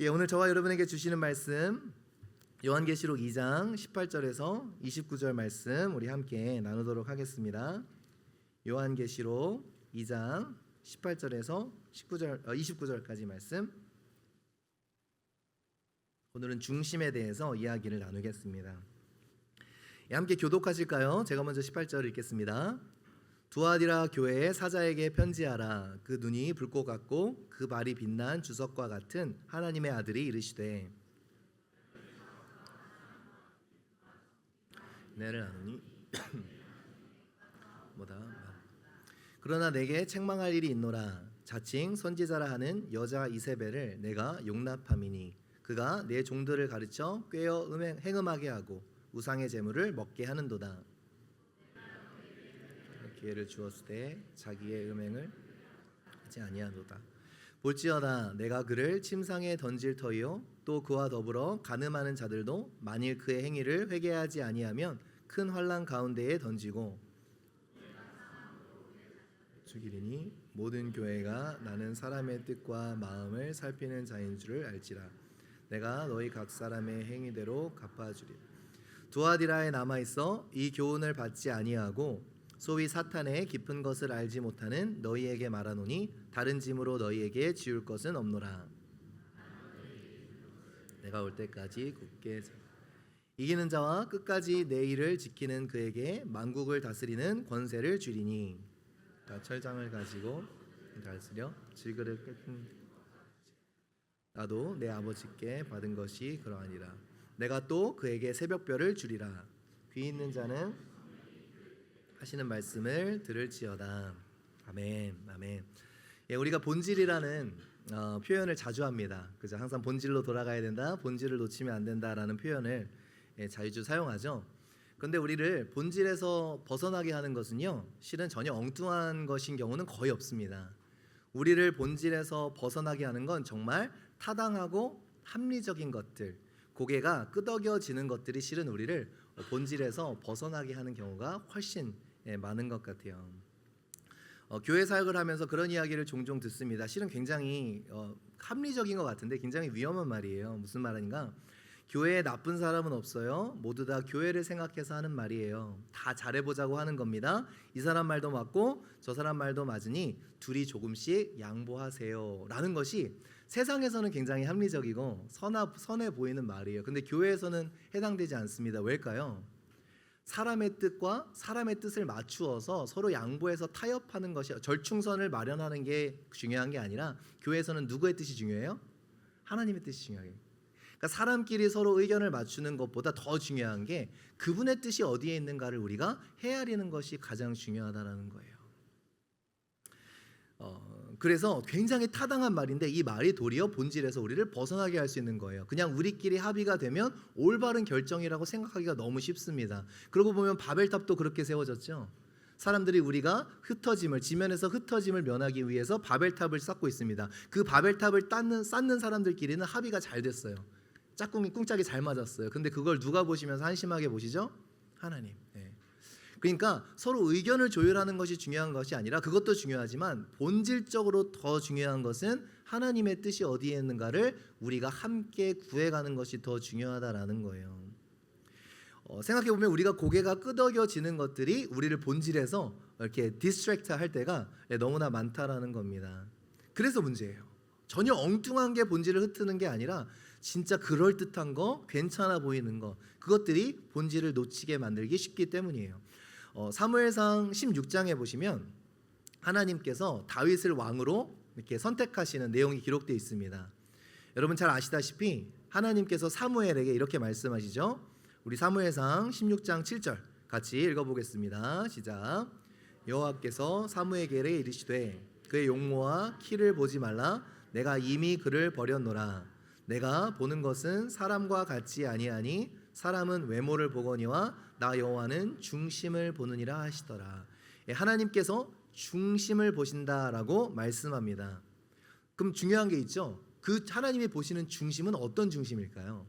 오늘 저와 여러분에게 주시는 말씀 요한계시록 2장 18절에서 29절 말씀 우리 함께 나누도록 하겠습니다. 요한계시록 2장 18절에서 29절까지 말씀. 오늘은 중심에 대해서 이야기를 나누겠습니다. 함께 교독하실까요? 제가 먼저 18절 읽겠습니다. 두아디라 교회의 사자에게 편지하라. 그 눈이 불꽃 같고 그 발이 빛난 주석과 같은 하나님의 아들이 이르시되 내를 아노니 그러나 내게 책망할 일이 있노라. 자칭 선지자라 하는 여자 이세벨을 내가 용납함이니 그가 내 종들을 가르쳐 꾀어 행음하게 하고 우상의 제물을 먹게 하는도다. 기회를 주었을 때 자기의 음행을 하지 아니하노다. 볼지어다 내가 그를 침상에 던질 터이요 또 그와 더불어 간음하는 자들도 만일 그의 행위를 회개하지 아니하면 큰 환난 가운데에 던지고 죽이리니 모든 교회가 나는 사람의 뜻과 마음을 살피는 자인 줄을 알지라. 내가 너희 각 사람의 행위대로 갚아주리. 두아디라에 남아있어 이 교훈을 받지 아니하고 소위 사탄의 깊은 것을 알지 못하는 너희에게 말하노니 다른 짐으로 너희에게 지울 것은 없노라. 내가 올 때까지 굳게 이기는 자와 끝까지 내 일을 지키는 그에게 만국을 다스리는 권세를 주리니 철장을 가지고 다스려 질그릇 깨끗 나도 내 아버지께 받은 것이 그러하니라. 내가 또 그에게 새벽별을 주리라. 귀 있는 자는 하시는 말씀을 들을지어다. 아멘, 아멘. 우리가 본질이라는 표현을 자주 합니다. 그죠? 항상 본질로 돌아가야 된다, 본질을 놓치면 안 된다라는 표현을 자주 사용하죠. 그런데 우리를 본질에서 벗어나게 하는 것은요, 실은 전혀 엉뚱한 것인 경우는 거의 없습니다. 우리를 본질에서 벗어나게 하는 건 정말 타당하고 합리적인 것들, 고개가 끄덕여지는 것들이 실은 우리를 본질에서 벗어나게 하는 경우가 훨씬 많은 것 같아요. 교회 사역을 하면서 그런 이야기를 종종 듣습니다. 실은 굉장히 합리적인 것 같은데 굉장히 위험한 말이에요. 무슨 말인가? 교회에 나쁜 사람은 없어요. 모두 다 교회를 생각해서 하는 말이에요. 다 잘해보자고 하는 겁니다. 이 사람 말도 맞고 저 사람 말도 맞으니 둘이 조금씩 양보하세요 라는 것이 세상에서는 굉장히 합리적이고 선해 보이는 말이에요. 근데 교회에서는 해당되지 않습니다. 왜일까요? 사람의 뜻과 사람의 뜻을 맞추어서 서로 양보해서 타협하는 것이, 절충선을 마련하는 게 중요한 게 아니라 교회에서는 누구의 뜻이 중요해요? 하나님의 뜻이 중요해요. 그러니까 사람끼리 서로 의견을 맞추는 것보다 더 중요한 게 그분의 뜻이 어디에 있는가를 우리가 헤아리는 것이 가장 중요하다는 거예요. 그래서 굉장히 타당한 말인데 이 말이 도리어 본질에서 우리를 벗어나게 할 수 있는 거예요. 그냥 우리끼리 합의가 되면 올바른 결정이라고 생각하기가 너무 쉽습니다. 그러고 보면 바벨탑도 그렇게 세워졌죠. 사람들이 우리가 지면에서 흩어짐을 면하기 위해서 바벨탑을 쌓고 있습니다. 그 바벨탑을 쌓는 사람들끼리는 합의가 잘 됐어요. 짝꿍이 꿍짝이 잘 맞았어요. 근데 그걸 누가 보시면서 한심하게 보시죠? 하나님. 그러니까 서로 의견을 조율하는 것이 중요한 것이 아니라, 그것도 중요하지만 본질적으로 더 중요한 것은 하나님의 뜻이 어디에 있는가를 우리가 함께 구해가는 것이 더 중요하다라는 거예요. 생각해보면 우리가 고개가 끄덕여지는 것들이 우리를 본질에서 이렇게 디스트랙트 할 때가 너무나 많다라는 겁니다. 그래서 문제예요. 전혀 엉뚱한 게 본질을 흩트는 게 아니라 진짜 그럴듯한 거, 괜찮아 보이는 거, 그것들이 본질을 놓치게 만들기 쉽기 때문이에요. 사무엘상 16장에 보시면 하나님께서 다윗을 왕으로 이렇게 선택하시는 내용이 기록되어 있습니다. 여러분 잘 아시다시피 하나님께서 사무엘에게 이렇게 말씀하시죠. 우리 사무엘상 16장 7절 같이 읽어보겠습니다. 시작. 여호와께서 사무엘에게 이르시되 그의 용모와 키를 보지 말라. 내가 이미 그를 버렸노라. 내가 보는 것은 사람과 같지 아니하니 사람은 외모를 보거니와 나 여호와는 중심을 보느니라 하시더라. 하나님께서 중심을 보신다라고 말씀합니다. 그럼 중요한 게 있죠. 그 하나님이 보시는 중심은 어떤 중심일까요?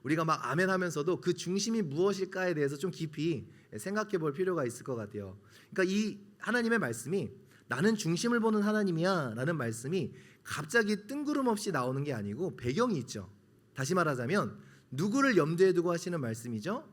우리가 막 아멘 하면서도 그 중심이 무엇일까에 대해서 좀 깊이 생각해 볼 필요가 있을 것 같아요. 그러니까 이 하나님의 말씀이 나는 중심을 보는 하나님이야 라는 말씀이 갑자기 뜬구름없이 나오는 게 아니고 배경이 있죠. 다시 말하자면 누구를 염두에 두고 하시는 말씀이죠?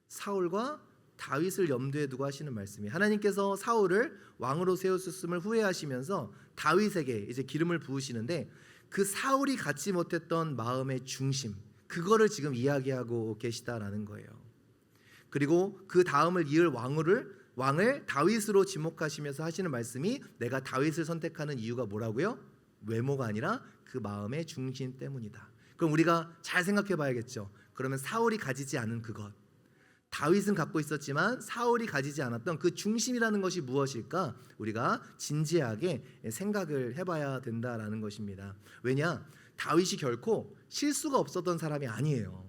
사울과 다윗을 염두에 두고 하시는 말씀이에요. 하나님께서 사울을 왕으로 세우셨음을 후회하시면서 다윗에게 이제 기름을 부으시는데 그 사울이 갖지 못했던 마음의 중심, 그거를 지금 이야기하고 계시다라는 거예요. 그리고 그 다음을 이을 왕을 다윗으로 지목하시면서 하시는 말씀이 내가 다윗을 선택하는 이유가 뭐라고요? 외모가 아니라 그 마음의 중심 때문이다. 그럼 우리가 잘 생각해 봐야겠죠. 그러면 사울이 가지지 않은 그것, 다윗은 갖고 있었지만 사울이 가지지 않았던 그 중심이라는 것이 무엇일까? 우리가 진지하게 생각을 해봐야 된다라는 것입니다. 왜냐? 다윗이 결코 실수가 없었던 사람이 아니에요.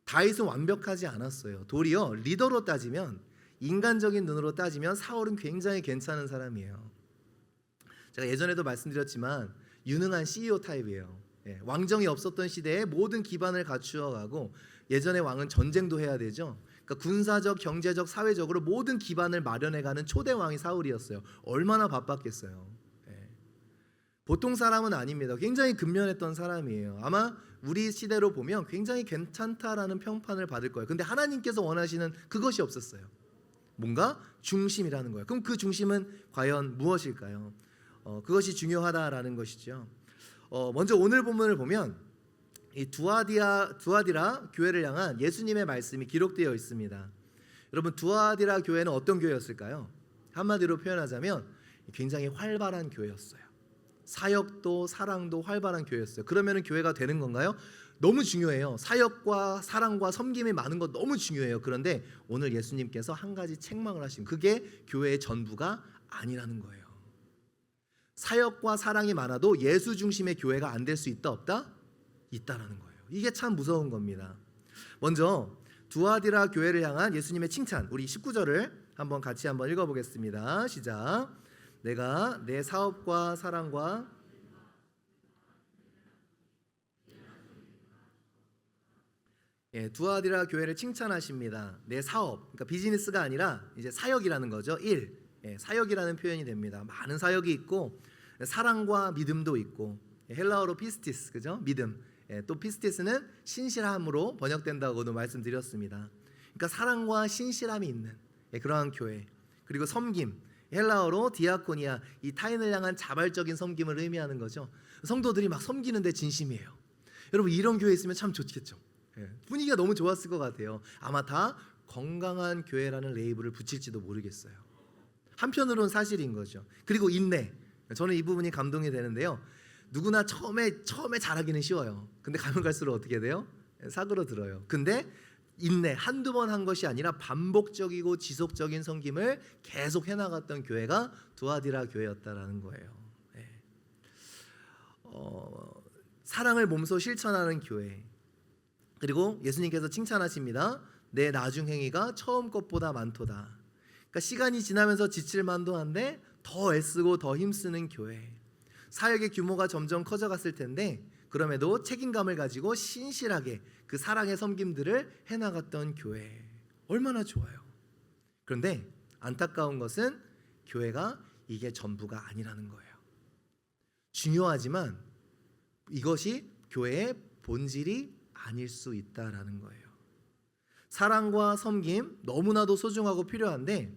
다윗은 완벽하지 않았어요. 도리어 리더로 따지면, 인간적인 눈으로 따지면 사울은 굉장히 괜찮은 사람이에요. 제가 예전에도 말씀드렸지만 유능한 CEO 타입이에요. 왕정이 없었던 시대에 모든 기반을 갖추어가고, 예전에 왕은 전쟁도 해야 되죠. 그러니까 군사적, 경제적, 사회적으로 모든 기반을 마련해가는 초대 왕이 사울이었어요. 얼마나 바빴겠어요. 보통 사람은 아닙니다. 굉장히 근면했던 사람이에요. 아마 우리 시대로 보면 굉장히 괜찮다라는 평판을 받을 거예요. 근데 하나님께서 원하시는 그것이 없었어요. 뭔가 중심이라는 거예요. 그럼 그 중심은 과연 무엇일까요? 그것이 중요하다라는 것이죠. 먼저 오늘 본문을 보면 이 두아디라 교회를 향한 예수님의 말씀이 기록되어 있습니다. 여러분, 두아디라 교회는 어떤 교회였을까요? 한마디로 표현하자면 굉장히 활발한 교회였어요. 사역도 사랑도 활발한 교회였어요. 그러면 교회가 되는 건가요? 너무 중요해요. 사역과 사랑과 섬김이 많은 거 너무 중요해요. 그런데 오늘 예수님께서 한 가지 책망을 하신, 그게 교회의 전부가 아니라는 거예요. 사역과 사랑이 많아도 예수 중심의 교회가 안 될 수 있다 없다? 있다라는 거예요. 이게 참 무서운 겁니다. 먼저 두아디라 교회를 향한 예수님의 칭찬, 우리 19절을 같이 한번 읽어보겠습니다. 시작. 내가 내 사업과 사랑과 두아디라 교회를 칭찬하십니다. 내 사업, 그러니까 비즈니스가 아니라 이제 사역이라는 거죠. 일, 사역이라는 표현이 됩니다. 많은 사역이 있고 사랑과 믿음도 있고, 헬라어로 피스티스, 그죠? 믿음. 또 피스티스는 신실함으로 번역된다고도 말씀드렸습니다. 그러니까 사랑과 신실함이 있는 그러한 교회. 그리고 섬김, 헬라어로 디아코니아, 이 타인을 향한 자발적인 섬김을 의미하는 거죠. 성도들이 막 섬기는데 진심이에요. 여러분, 이런 교회 있으면 참 좋겠죠. 분위기가 너무 좋았을 것 같아요. 아마 다 건강한 교회라는 레이블을 붙일지도 모르겠어요. 한편으로는 사실인 거죠. 그리고 인내, 저는 이 부분이 감동이 되는데요. 누구나 처음에 잘하기는 쉬워요. 근데 가면 갈수록 어떻게 돼요? 사그러들어요. 근데 인내, 한두 번 한 것이 아니라 반복적이고 지속적인 섬김을 계속 해나갔던 교회가 두아디라 교회였다라는 거예요. 사랑을 몸소 실천하는 교회. 그리고 예수님께서 칭찬하십니다. 내 나중 행위가 처음 것보다 많도다. 그러니까 시간이 지나면서 지칠 만도 한데 더 애쓰고 더 힘쓰는 교회. 사역의 규모가 점점 커져갔을 텐데 그럼에도 책임감을 가지고 신실하게 그 사랑의 섬김들을 해나갔던 교회. 얼마나 좋아요. 그런데 안타까운 것은 교회가 이게 전부가 아니라는 거예요. 중요하지만 이것이 교회의 본질이 아닐 수 있다라는 거예요. 사랑과 섬김 너무나도 소중하고 필요한데,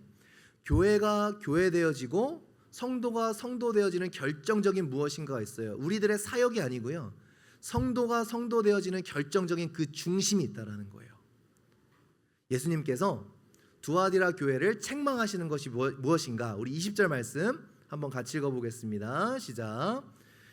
교회가 교회되어지고 성도가 성도되어지는 결정적인 무엇인가가 있어요. 우리들의 사역이 아니고요, 성도가 성도되어지는 결정적인 그 중심이 있다라는 거예요. 예수님께서 두아디라 교회를 책망하시는 것이 무엇인가? 우리 20절 말씀 한번 같이 읽어보겠습니다. 시작.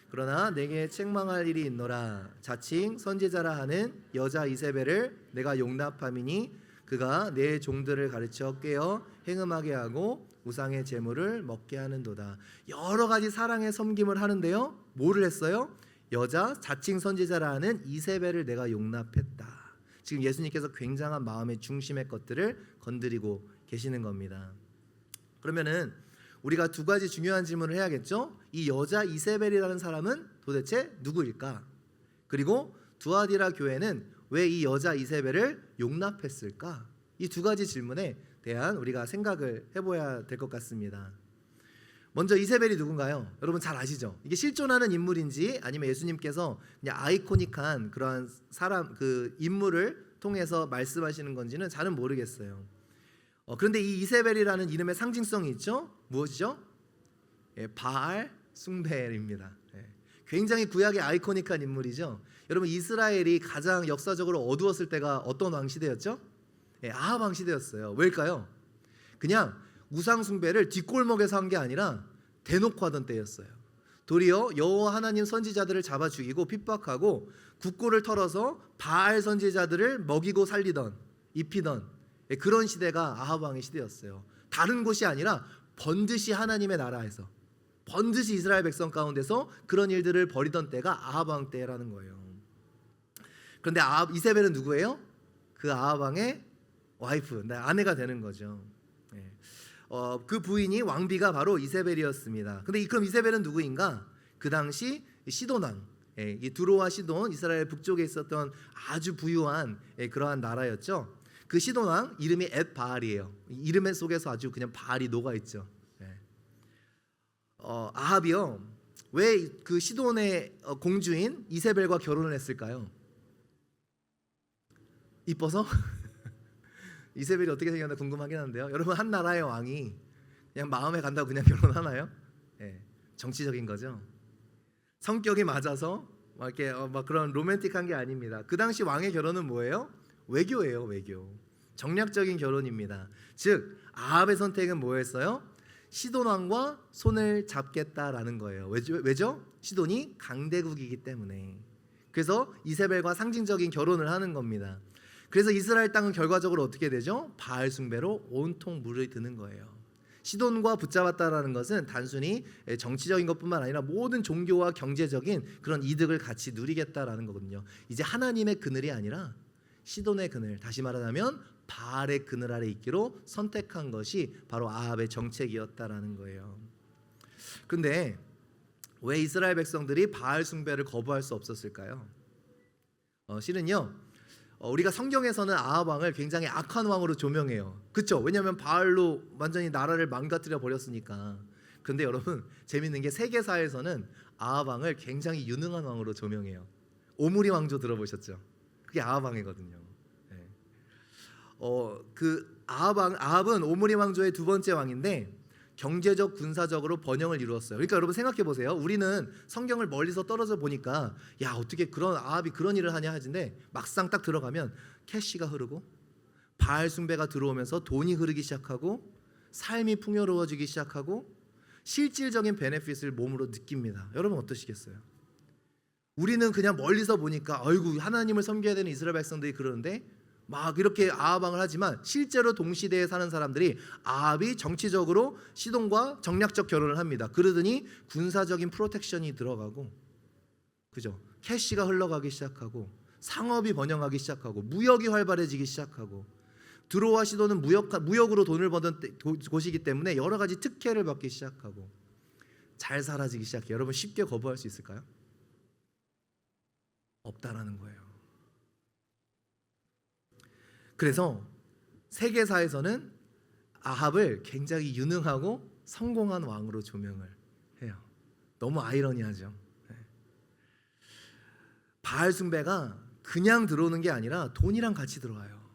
그러나 내게 책망할 일이 있노라. 자칭 선지자라 하는 여자 이세벨을 내가 용납함이니 그가 내 종들을 가르쳐 깨어 행음하게 하고 우상의 제물을 먹게 하는도다. 여러 가지 사랑의 섬김을 하는데요, 뭐를 했어요? 여자 자칭 선지자라 하는 이세벨을 내가 용납했다. 지금 예수님께서 굉장한 마음의 중심의 것들을 건드리고 계시는 겁니다. 그러면은 우리가 두 가지 중요한 질문을 해야겠죠. 이 여자 이세벨이라는 사람은 도대체 누구일까? 그리고 두아디라 교회는 왜 이 여자 이세벨을 용납했을까? 이 두 가지 질문에 대한 우리가 생각을 해봐야 될 것 같습니다. 먼저 이세벨이 누군가요? 여러분 잘 아시죠? 이게 실존하는 인물인지 아니면 예수님께서 그냥 아이코닉한 그러한 사람 그 인물을 통해서 말씀하시는 건지는 잘은 모르겠어요. 그런데 이 이세벨이라는 이름의 상징성이 있죠? 무엇이죠? 바알 숭배입니다. 굉장히 구약의 아이코닉한 인물이죠. 여러분 이스라엘이 가장 역사적으로 어두웠을 때가 어떤 왕 시대였죠? 아합 왕 시대였어요. 왜일까요? 그냥 우상 숭배를 뒷골목에서 한 게 아니라 대놓고 하던 때였어요. 도리어 여호와 하나님 선지자들을 잡아 죽이고 핍박하고 국고를 털어서 바알 선지자들을 먹이고 살리던 입히던 그런 시대가 아합 왕의 시대였어요. 다른 곳이 아니라 번듯이 하나님의 나라에서 번듯이 이스라엘 백성 가운데서 그런 일들을 벌이던 때가 아합 왕 때라는 거예요. 그런데 이세벨은 누구예요? 그 아합 왕의 와이프, 아내가 되는 거죠. 그 부인이 왕비가 바로 이세벨이었습니다. 근데 그럼 이세벨은 누구인가? 그 당시 시돈 왕, 이 두로와 시돈, 이스라엘 북쪽에 있었던 아주 부유한 그러한 나라였죠. 그 시돈 왕 이름이 앳바알이에요. 이름 속에서 아주 그냥 바알이 녹아 있죠. 아합이요. 왜 그 시돈의 공주인 이세벨과 결혼을 했을까요? 이뻐서? 이세벨이 어떻게 생겼나 궁금하긴 한데요. 여러분 한 나라의 왕이 그냥 마음에 간다고 그냥 결혼하나요? 정치적인 거죠. 성격이 맞아서 막 이렇게 막 그런 로맨틱한 게 아닙니다. 그 당시 왕의 결혼은 뭐예요? 외교예요, 외교. 정략적인 결혼입니다. 즉 아합의 선택은 뭐였어요? 시돈 왕과 손을 잡겠다라는 거예요. 왜죠? 시돈이 강대국이기 때문에. 그래서 이세벨과 상징적인 결혼을 하는 겁니다. 그래서 이스라엘 땅은 결과적으로 어떻게 되죠? 바알 숭배로 온통 물을 드는 거예요. 시돈과 붙잡았다라는 것은 단순히 정치적인 것뿐만 아니라 모든 종교와 경제적인 그런 이득을 같이 누리겠다라는 거거든요. 이제 하나님의 그늘이 아니라 시돈의 그늘, 다시 말하자면 바알의 그늘 아래 있기로 선택한 것이 바로 아합의 정책이었다라는 거예요. 그런데 왜 이스라엘 백성들이 바알 숭배를 거부할 수 없었을까요? 실은요, 우리가 성경에서는 아합 왕을 굉장히 악한 왕으로 조명해요. 그렇죠? 왜냐하면 바알로 완전히 나라를 망가뜨려 버렸으니까. 그런데 여러분 재밌는 게 세계사에서는 아합 왕을 굉장히 유능한 왕으로 조명해요. 오므리 왕조 들어보셨죠? 그게 아합 왕이거든요. 그 아합은 오므리 왕조의 두 번째 왕인데 경제적 군사적으로 번영을 이루었어요. 그러니까 여러분 생각해 보세요. 우리는 성경을 멀리서 떨어져 보니까 야 어떻게 그런 아합이 그런 일을 하냐 하는데 막상 딱 들어가면 캐시가 흐르고 바알 숭배가 들어오면서 돈이 흐르기 시작하고 삶이 풍요로워지기 시작하고 실질적인 베네핏을 몸으로 느낍니다. 여러분 어떠시겠어요? 우리는 그냥 멀리서 보니까 아이고 하나님을 섬겨야 되는 이스라엘 백성들이 그러는데 막 이렇게 아합 왕을 하지만 실제로 동시대에 사는 사람들이 아합이 정치적으로 시돈과 정략적 결혼을 합니다. 그러더니 군사적인 프로텍션이 들어가고, 그죠? 캐시가 흘러가기 시작하고, 상업이 번영하기 시작하고, 무역이 활발해지기 시작하고, 두로와 시돈은 무역으로 돈을 버는 곳이기 때문에 여러 가지 특혜를 받기 시작하고, 잘 살아지기 시작해요. 여러분 쉽게 거부할 수 있을까요? 없다라는 거예요. 그래서 세계사에서는 아합을 굉장히 유능하고 성공한 왕으로 조명을 해요. 너무 아이러니하죠. 바알 숭배가 그냥 들어오는 게 아니라 돈이랑 같이 들어와요.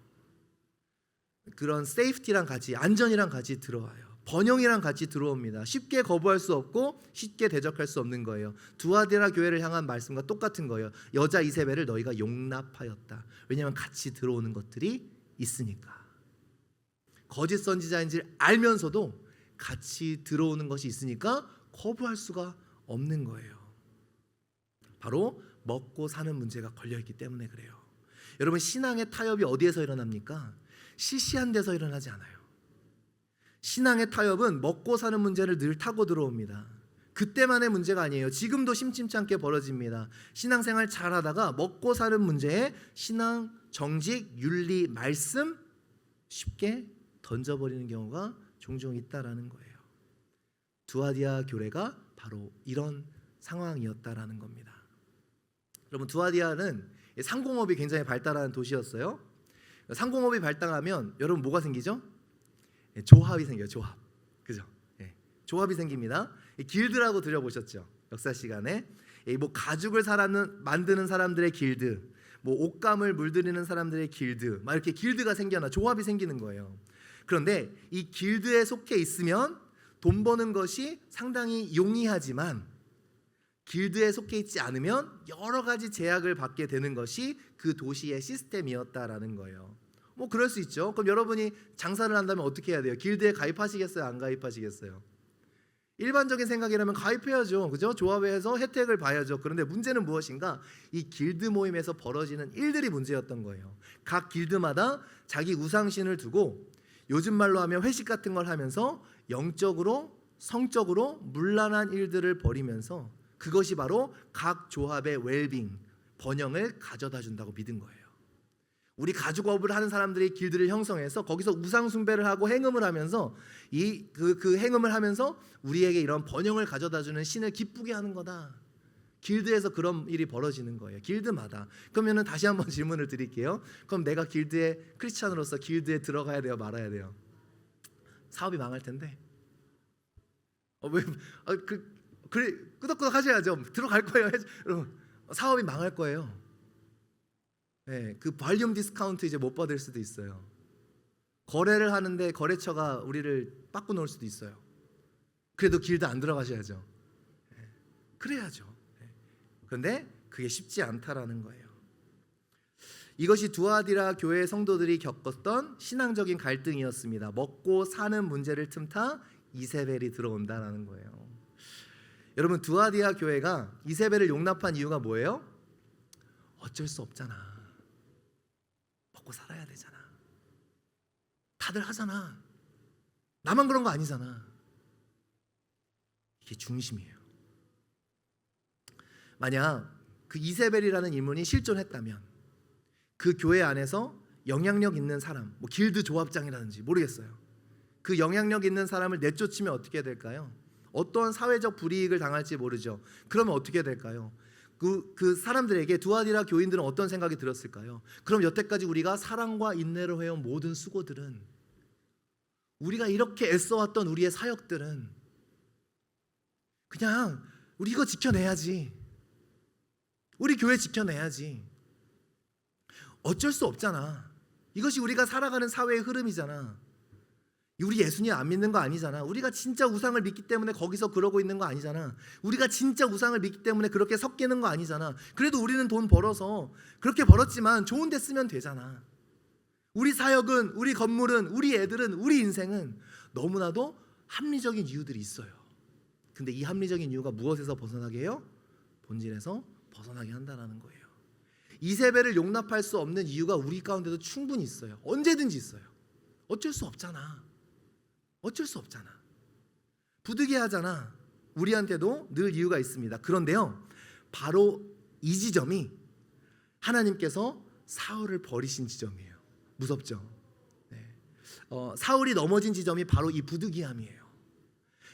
그런 세이프티랑 같이, 안전이랑 같이 들어와요. 번영이랑 같이 들어옵니다. 쉽게 거부할 수 없고 쉽게 대적할 수 없는 거예요. 두아디라 교회를 향한 말씀과 똑같은 거예요. 여자 이세벨을 너희가 용납하였다. 왜냐하면 같이 들어오는 것들이 있으니까. 거짓 선지자인 줄 알면서도 같이 들어오는 것이 있으니까 거부할 수가 없는 거예요. 바로 먹고 사는 문제가 걸려있기 때문에 그래요. 여러분 신앙의 타협이 어디에서 일어납니까? 시시한 데서 일어나지 않아요. 신앙의 타협은 먹고 사는 문제를 늘 타고 들어옵니다. 그때만의 문제가 아니에요. 지금도 심심치 않게 벌어집니다. 신앙생활 잘하다가 먹고 사는 문제에 신앙, 정직, 윤리, 말씀 쉽게 던져버리는 경우가 종종 있다라는 거예요. 두아디아 교회가 바로 이런 상황이었다라는 겁니다. 여러분 두아디아는 상공업이 굉장히 발달한 도시였어요. 상공업이 발달하면 여러분 뭐가 생기죠? 조합이 생겨요. 조합, 그죠? 조합이 생깁니다. 이 길드라고 들어보셨죠? 역사 시간에 뭐 가죽을 만드는 사람들의 길드, 뭐 옷감을 물들이는 사람들의 길드, 막 이렇게 길드가 생겨나 조합이 생기는 거예요. 그런데 이 길드에 속해 있으면 돈 버는 것이 상당히 용이하지만 길드에 속해 있지 않으면 여러 가지 제약을 받게 되는 것이 그 도시의 시스템이었다라는 거예요. 뭐 그럴 수 있죠. 그럼 여러분이 장사를 한다면 어떻게 해야 돼요? 길드에 가입하시겠어요? 안 가입하시겠어요? 일반적인 생각이라면 가입해야죠. 그죠? 조합에서 혜택을 봐야죠. 그런데 문제는 무엇인가? 이 길드 모임에서 벌어지는 일들이 문제였던 거예요. 각 길드마다 자기 우상신을 두고 요즘 말로 하면 회식 같은 걸 하면서 영적으로 성적으로 문란한 일들을 벌이면서 그것이 바로 각 조합의 웰빙, 번영을 가져다 준다고 믿은 거예요. 우리 가죽업을 하는 사람들이 길드를 형성해서 거기서 우상 숭배를 하고 행음을 하면서 그 행음을 하면서 우리에게 이런 번영을 가져다 주는 신을 기쁘게 하는 거다. 길드에서 그런 일이 벌어지는 거예요. 길드마다. 그러면은 다시 한번 질문을 드릴게요. 그럼 내가 길드에 크리스찬으로서 길드에 들어가야 돼요, 말아야 돼요? 사업이 망할 텐데. 그래 끄덕끄덕 하셔야죠. 들어갈 거예요. 여러분, 사업이 망할 거예요. 네, 그 볼륨 디스카운트 이제 못 받을 수도 있어요. 거래를 하는데 거래처가 우리를 바꿔 놓을 수도 있어요. 그래도 길드 안 들어가셔야죠. 네, 그래야죠. 네. 그런데 그게 쉽지 않다라는 거예요. 이것이 두아디라 교회 성도들이 겪었던 신앙적인 갈등이었습니다. 먹고 사는 문제를 틈타 이세벨이 들어온다라는 거예요. 여러분, 두아디라 교회가 이세벨을 용납한 이유가 뭐예요? 어쩔 수 없잖아. 먹고 살아야 되잖아. 다들 하잖아. 나만 그런 거 아니잖아. 이게 중심이에요. 만약 그 이세벨이라는 인물이 실존했다면 그 교회 안에서 영향력 있는 사람, 뭐 길드 조합장이라든지 모르겠어요. 그 영향력 있는 사람을 내쫓으면 어떻게 될까요? 어떠한 사회적 불이익을 당할지 모르죠. 그러면 어떻게 될까요? 그 사람들에게 두아디라 교인들은 어떤 생각이 들었을까요? 그럼 여태까지 우리가 사랑과 인내로 해온 모든 수고들은, 우리가 이렇게 애써왔던 우리의 사역들은 그냥 우리 이거 지켜내야지. 우리 교회 지켜내야지. 어쩔 수 없잖아. 이것이 우리가 살아가는 사회의 흐름이잖아. 우리 예수님 안 믿는 거 아니잖아. 우리가 진짜 우상을 믿기 때문에 거기서 그러고 있는 거 아니잖아. 우리가 진짜 우상을 믿기 때문에 그렇게 섞이는 거 아니잖아. 그래도 우리는 돈 벌어서 그렇게 벌었지만 좋은 데 쓰면 되잖아. 우리 사역은, 우리 건물은, 우리 애들은, 우리 인생은 너무나도 합리적인 이유들이 있어요. 근데 이 합리적인 이유가 무엇에서 벗어나게 해요? 본질에서 벗어나게 한다는 거예요. 이세벨을 용납할 수 없는 이유가 우리 가운데도 충분히 있어요. 언제든지 있어요. 어쩔 수 없잖아. 어쩔 수 없잖아. 부득이하잖아. 우리한테도 늘 이유가 있습니다. 그런데요, 바로 이 지점이 하나님께서 사울을 버리신 지점이에요. 무섭죠? 네. 사울이 넘어진 지점이 바로 이 부득이함이에요.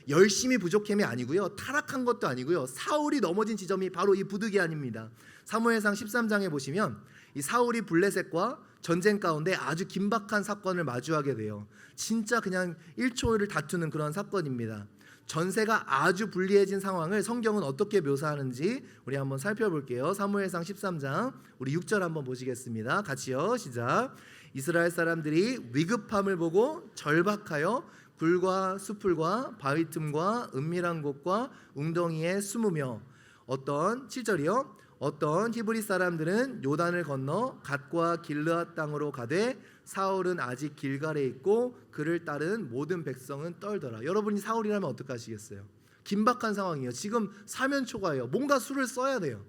열심히 부족함이 아니고요, 타락한 것도 아니고요, 사울이 넘어진 지점이 바로 이 부득이함입니다. 사무엘상 13장에 보시면 이 사울이 블레셋과 전쟁 가운데 아주 긴박한 사건을 마주하게 돼요. 진짜 그냥 1초를 다투는 그런 사건입니다. 전세가 아주 불리해진 상황을 성경은 어떻게 묘사하는지 우리 한번 살펴볼게요. 사무엘상 13장 우리 6절 한번 보시겠습니다. 같이요. 시작. 이스라엘 사람들이 위급함을 보고 절박하여 굴과 수풀과 바위 틈과 은밀한 곳과 웅덩이에 숨으며 어떤 7절이요. 어떤 히브리 사람들은 요단을 건너 갓과 길르앗 땅으로 가되 사울은 아직 길갈에 있고 그를 따른 모든 백성은 떨더라. 여러분이 사울이라면 어떡하시겠어요? 긴박한 상황이에요. 지금 사면초가예요. 뭔가 수를 써야 돼요.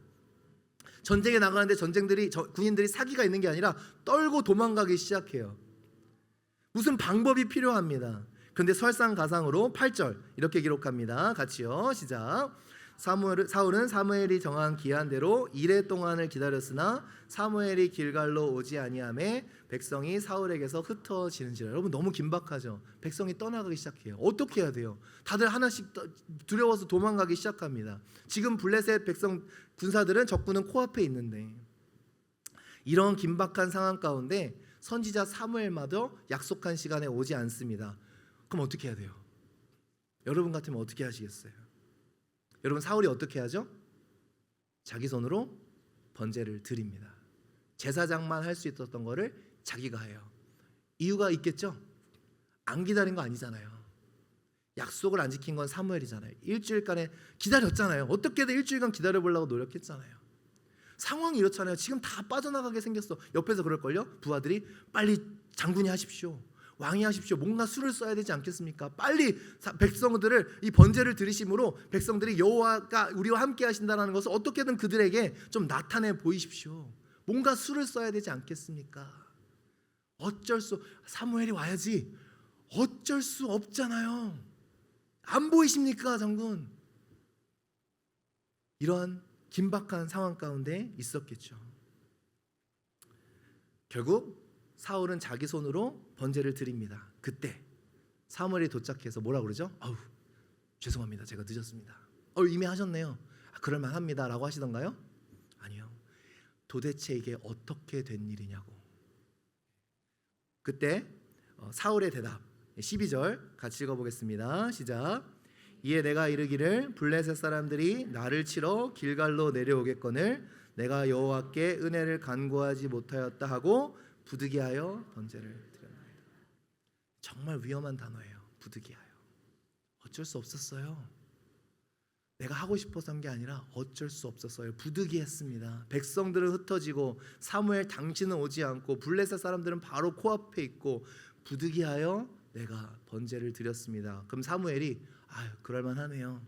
전쟁에 나가는데 군인들이 사기가 있는 게 아니라 떨고 도망가기 시작해요. 무슨 방법이 필요합니다. 그런데 설상가상으로 8절 이렇게 기록합니다. 같이요. 시작. 사울은 사무엘이 정한 기한대로 이레 동안을 기다렸으나 사무엘이 길갈로 오지 아니하매 백성이 사울에게서 흩어지는지라. 여러분, 너무 긴박하죠. 백성이 떠나가기 시작해요. 어떻게 해야 돼요? 다들 하나씩 두려워서 도망가기 시작합니다. 지금 블레셋 백성 군사들은 적군은 코앞에 있는데, 이런 긴박한 상황 가운데 선지자 사무엘마저 약속한 시간에 오지 않습니다. 그럼 어떻게 해야 돼요? 여러분 같으면 어떻게 하시겠어요? 여러분 사울이 어떻게 하죠? 자기 손으로 번제를 드립니다. 제사장만 할 수 있었던 거를 자기가 해요. 이유가 있겠죠? 안 기다린 거 아니잖아요. 약속을 안 지킨 건 사무엘이잖아요. 일주일간에 기다렸잖아요. 어떻게든 일주일간 기다려보려고 노력했잖아요. 상황이 이렇잖아요. 지금 다 빠져나가게 생겼어. 옆에서 그럴걸요? 부하들이 빨리 장군이 하십시오, 왕이 하십시오. 뭔가 수를 써야 되지 않겠습니까? 빨리 백성들을 이 번제를 드리심으로 백성들이 여호와가 우리와 함께 하신다는 것을 어떻게든 그들에게 좀 나타내 보이십시오. 뭔가 수를 써야 되지 않겠습니까? 사무엘이 와야지. 어쩔 수 없잖아요. 안 보이십니까, 장군? 이러한 긴박한 상황 가운데 있었겠죠. 결국 사울은 자기 손으로 번제를 드립니다. 그때 사무엘이 도착해서 뭐라 그러죠? 아우, 죄송합니다. 제가 늦었습니다. 이미 하셨네요. 그럴만합니다 라고 하시던가요? 아니요. 도대체 이게 어떻게 된 일이냐고. 그때 사울의 대답 12절 같이 읽어보겠습니다. 시작. 이에 내가 이르기를 블레셋 사람들이 나를 치러 길갈로 내려오겠거늘 내가 여호와께 은혜를 간구하지 못하였다 하고 부득이하여 번제를 드렸나이다. 정말 위험한 단어예요. 부득이하여. 어쩔 수 없었어요. 내가 하고 싶어서 한 게 아니라 어쩔 수 없었어요. 부득이했습니다. 백성들은 흩어지고 사무엘 당신은 오지 않고 블레셋 사람들은 바로 코앞에 있고 부득이하여 내가 번제를 드렸습니다. 그럼 사무엘이 그럴만하네요.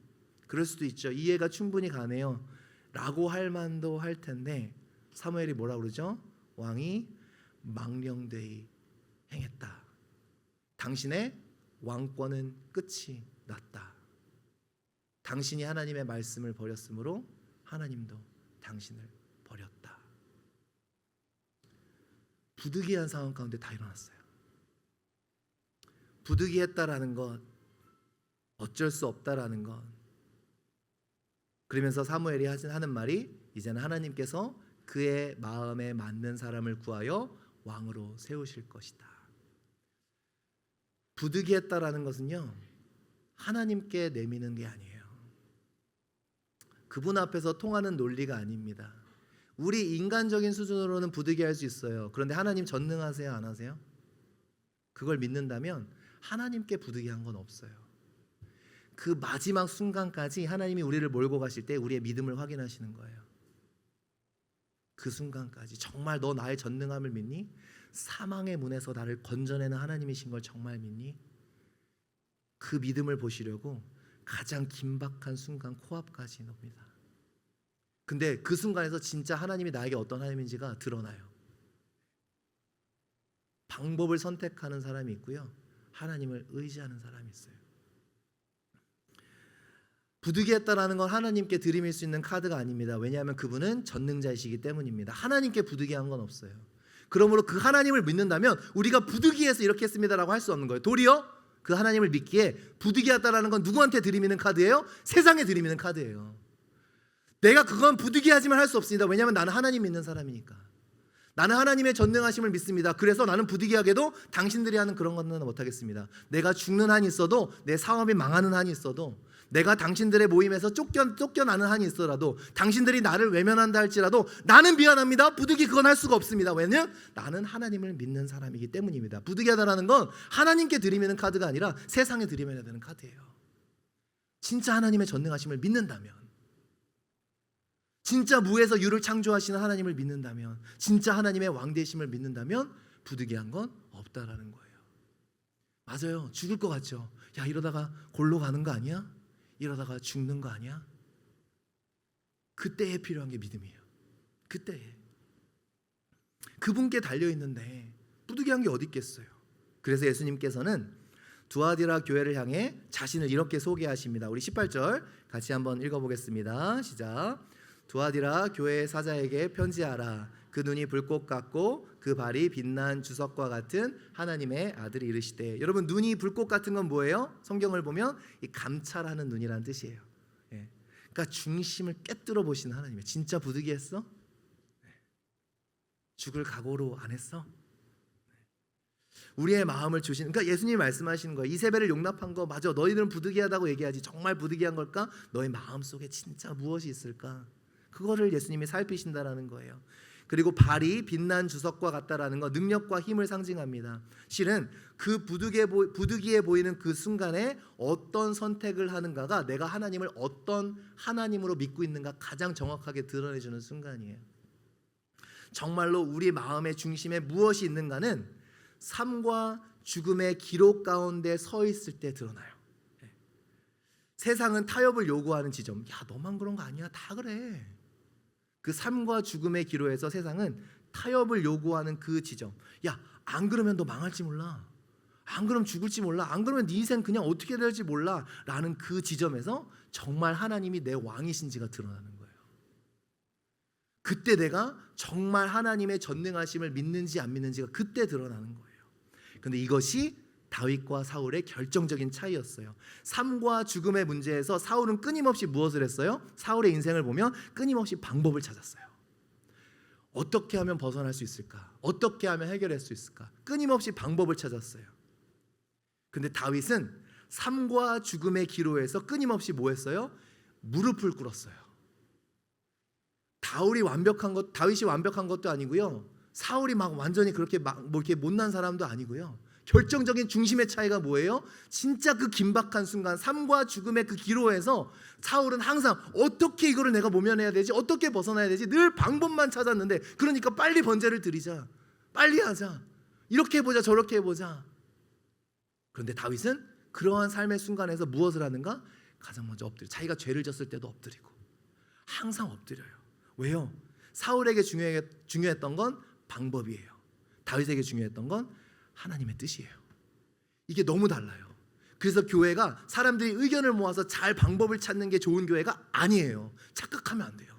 그럴 수도 있죠. 이해가 충분히 가네요 라고 할 만도 할 텐데 사무엘이 뭐라 그러죠? 왕이 망령되이 행했다. 당신의 왕권은 끝이 났다. 당신이 하나님의 말씀을 버렸으므로 하나님도 당신을 버렸다. 부득이한 상황 가운데 다 일어났어요. 부득이했다라는 것, 어쩔 수 없다라는 것. 그러면서 사무엘이 하는 말이 이제는 하나님께서 그의 마음에 맞는 사람을 구하여 왕으로 세우실 것이다. 부득이했다라는 것은요, 하나님께 내미는 게 아니에요. 그분 앞에서 통하는 논리가 아닙니다. 우리 인간적인 수준으로는 부득이할 수 있어요. 그런데 하나님 전능하세요, 안 하세요? 그걸 믿는다면 하나님께 부득이한 건 없어요. 그 마지막 순간까지 하나님이 우리를 몰고 가실 때 우리의 믿음을 확인하시는 거예요. 그 순간까지 정말 너 나의 전능함을 믿니? 사망의 문에서 나를 건져내는 하나님이신 걸 정말 믿니? 그 믿음을 보시려고 가장 긴박한 순간 코앞까지 놉니다. 근데 그 순간에서 진짜 하나님이 나에게 어떤 하나님인지가 드러나요. 방법을 선택하는 사람이 있고요, 하나님을 의지하는 사람이 있어요. 부득이했다라는 건 하나님께 드림일 수 있는 카드가 아닙니다. 왜냐하면 그분은 전능자이시기 때문입니다. 하나님께 부득이한 건 없어요. 그러므로 그 하나님을 믿는다면 우리가 부득이해서 이렇게 했습니다라고 할 수 없는 거예요. 도리어 그 하나님을 믿기에 부득이하다라는 건 누구한테 드리미는 카드예요? 세상에 드리미는 카드예요. 내가 그건 부득이하지만 할 수 없습니다. 왜냐하면 나는 하나님 믿는 사람이니까. 나는 하나님의 전능하심을 믿습니다. 그래서 나는 부득이하게도 당신들이 하는 그런 것은 못하겠습니다. 내가 죽는 한이 있어도, 내 사업이 망하는 한이 있어도, 내가 당신들의 모임에서 쫓겨나는 한이 있어라도, 당신들이 나를 외면한다 할지라도 나는 미안합니다. 부득이 그건 할 수가 없습니다. 왜냐하면 나는 하나님을 믿는 사람이기 때문입니다. 부득이하다라는 건 하나님께 드리면 카드가 아니라 세상에 드리면 되는 카드예요. 진짜 하나님의 전능하심을 믿는다면, 진짜 무에서 유를 창조하시는 하나님을 믿는다면, 진짜 하나님의 왕되심을 믿는다면 부득이한 건 없다라는 거예요. 맞아요. 죽을 것 같죠. 야, 이러다가 골로 가는 거 아니야? 이러다가 죽는 거 아니야? 그때에 필요한 게 믿음이에요. 그때에. 그분께 달려있는데 부득이한 게 어디 있겠어요. 그래서 예수님께서는 두아디라 교회를 향해 자신을 이렇게 소개하십니다. 우리 18절 같이 한번 읽어보겠습니다. 시작. 두아디라 교회의 사자에게 편지하라. 그 눈이 불꽃 같고 그 발이 빛난 주석과 같은 하나님의 아들이 이르시되. 여러분, 눈이 불꽃 같은 건 뭐예요? 성경을 보면 이 감찰하는 눈이라는 뜻이에요. 그러니까 중심을 꿰뚫어 보시는 하나님이에요. 진짜 부득이했어? 죽을 각오로 안 했어? 우리의 마음을 주시는, 그러니까 예수님이 말씀하시는 거예요. 이세벨을 용납한 거 맞아. 너희들은 부득이하다고 얘기하지. 정말 부득이한 걸까? 너의 마음 속에 진짜 무엇이 있을까? 그거를 예수님이 살피신다라는 거예요. 그리고 발이 빛난 주석과 같다라는 거, 능력과 힘을 상징합니다. 실은 그 부득이해 보이는 그 순간에 어떤 선택을 하는가가 내가 하나님을 어떤 하나님으로 믿고 있는가 가장 정확하게 드러내주는 순간이에요. 정말로 우리 마음의 중심에 무엇이 있는가는 삶과 죽음의 기록 가운데 서 있을 때 드러나요. 세상은 타협을 요구하는 지점. 야, 너만 그런 거 아니야. 다 그래. 그 삶과 죽음의 기로에서 세상은 타협을 요구하는 그 지점. 야, 안 그러면 너 망할지 몰라. 안 그러면 죽을지 몰라. 안 그러면 네 인생 그냥 어떻게 될지 몰라. 라는 그 지점에서 정말 하나님이 내 왕이신지가 드러나는 거예요. 그때 내가 정말 하나님의 전능하심을 믿는지 안 믿는지가 그때 드러나는 거예요. 근데 이것이 다윗과 사울의 결정적인 차이였어요. 삶과 죽음의 문제에서 사울은 끊임없이 무엇을 했어요? 사울의 인생을 보면 끊임없이 방법을 찾았어요. 어떻게 하면 벗어날 수 있을까? 어떻게 하면 해결할 수 있을까? 끊임없이 방법을 찾았어요. 근데 다윗은 삶과 죽음의 기로에서 끊임없이 뭐 했어요? 무릎을 꿇었어요. 다윗이 완벽한 것도 아니고요. 사울이 막 완전히 그렇게 뭐 이렇게 못난 사람도 아니고요. 결정적인 중심의 차이가 뭐예요? 진짜 그 긴박한 순간, 삶과 죽음의 그 기로에서 사울은 항상 어떻게 이거를 내가 모면해야 되지? 어떻게 벗어나야 되지? 늘 방법만 찾았는데, 그러니까 빨리 번제를 드리자, 빨리 하자, 이렇게 해보자, 저렇게 해보자. 그런데 다윗은 그러한 삶의 순간에서 무엇을 하는가? 가장 먼저 엎드려. 자기가 죄를 졌을 때도 엎드리고 항상 엎드려요. 왜요? 사울에게 중요했던 건 방법이에요. 다윗에게 중요했던 건 하나님의 뜻이에요. 이게 너무 달라요. 그래서 교회가 사람들이 의견을 모아서 잘 방법을 찾는 게 좋은 교회가 아니에요. 착각하면 안 돼요.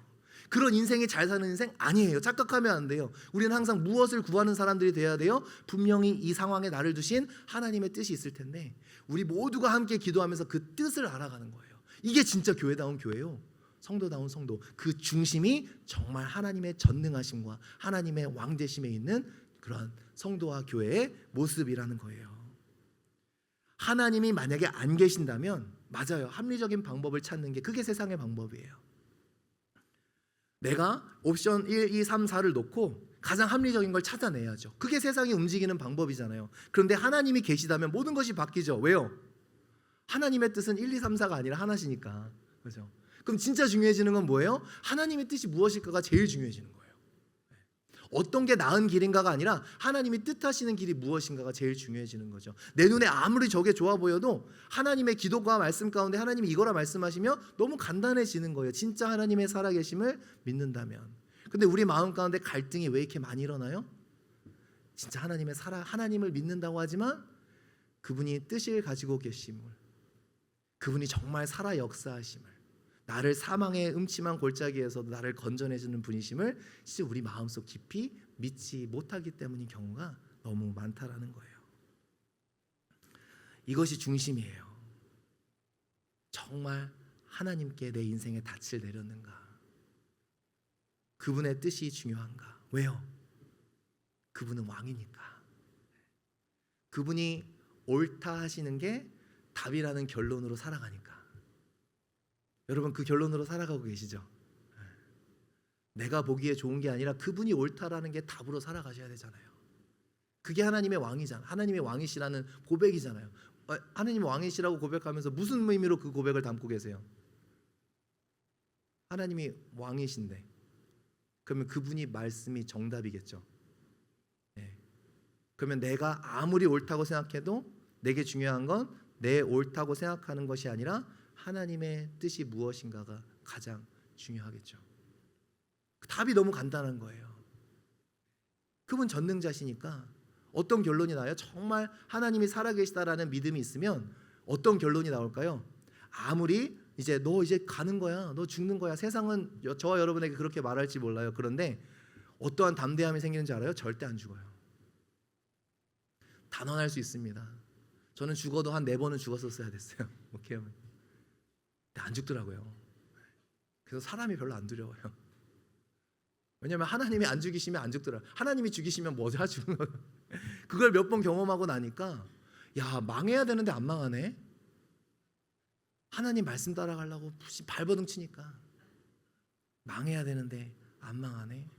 그런 인생이 잘 사는 인생 아니에요. 착각하면 안 돼요. 우리는 항상 무엇을 구하는 사람들이 돼야 돼요? 분명히 이 상황에 나를 두신 하나님의 뜻이 있을 텐데 우리 모두가 함께 기도하면서 그 뜻을 알아가는 거예요. 이게 진짜 교회다운 교회요. 성도다운 성도. 그 중심이 정말 하나님의 전능하심과 하나님의 왕되심에 있는 그러한 성도와 교회의 모습이라는 거예요. 하나님이 만약에 안 계신다면 맞아요. 합리적인 방법을 찾는 게 그게 세상의 방법이에요. 내가 옵션 1, 2, 3, 4를 놓고 가장 합리적인 걸 찾아내야죠. 그게 세상이 움직이는 방법이잖아요. 그런데 하나님이 계시다면 모든 것이 바뀌죠. 왜요? 하나님의 뜻은 1, 2, 3, 4가 아니라 하나시니까. 그렇죠? 그럼 진짜 중요해지는 건 뭐예요? 하나님의 뜻이 무엇일까가 제일 중요해지는 거예요. 어떤 게 나은 길인가가 아니라 하나님이 뜻하시는 길이 무엇인가가 제일 중요해지는 거죠. 내 눈에 아무리 저게 좋아 보여도 하나님의 기도과 말씀 가운데 하나님이 이거라 말씀하시면 너무 간단해지는 거예요. 진짜 하나님의 살아계심을 믿는다면. 근데 우리 마음 가운데 갈등이 왜 이렇게 많이 일어나요? 진짜 하나님을 믿는다고 하지만 그분이 뜻을 가지고 계심을, 그분이 정말 살아 역사하심을, 나를 사망의 음침한 골짜기에서도 나를 건져내주는 분이심을 진짜 우리 마음속 깊이 믿지 못하기 때문인 경우가 너무 많다라는 거예요. 이것이 중심이에요. 정말 하나님께 내 인생의 닻을 내렸는가? 그분의 뜻이 중요한가? 왜요? 그분은 왕이니까. 그분이 옳다 하시는 게 답이라는 결론으로 살아가니까. 여러분 그 결론으로 살아가고 계시죠? 내가 보기에 좋은 게 아니라 그분이 옳다라는 게 답으로 살아가셔야 되잖아요. 그게 하나님의 왕이잖아요. 하나님의 왕이시라는 고백이잖아요. 하나님의 왕이시라고 고백하면서 무슨 의미로 그 고백을 담고 계세요? 하나님이 왕이신데 그러면 그분이 말씀이 정답이겠죠. 네. 그러면 내가 아무리 옳다고 생각해도 내게 중요한 건 내 옳다고 생각하는 것이 아니라 하나님의 뜻이 무엇인가가 가장 중요하겠죠. 답이 너무 간단한 거예요. 그분 전능자시니까 어떤 결론이 나요? 정말 하나님이 살아계시다라는 믿음이 있으면 어떤 결론이 나올까요? 아무리 이제 너 이제 가는 거야, 너 죽는 거야, 세상은 저와 여러분에게 그렇게 말할지 몰라요. 그런데 어떠한 담대함이 생기는지 알아요? 절대 안 죽어요. 단언할 수 있습니다. 저는 죽어도 한 4번은 죽었었어야 됐어요. 오케이. 근데 안 죽더라고요. 그래서 사람이 별로 안 두려워요. 왜냐하면 하나님이 안 죽이시면 안 죽더라. 하나님이 죽이시면 뭐가 죽는 거. 그걸 몇 번 경험하고 나니까 야, 망해야 되는데 안 망하네. 하나님 말씀 따라가려고 발버둥 치니까 망해야 되는데 안 망하네.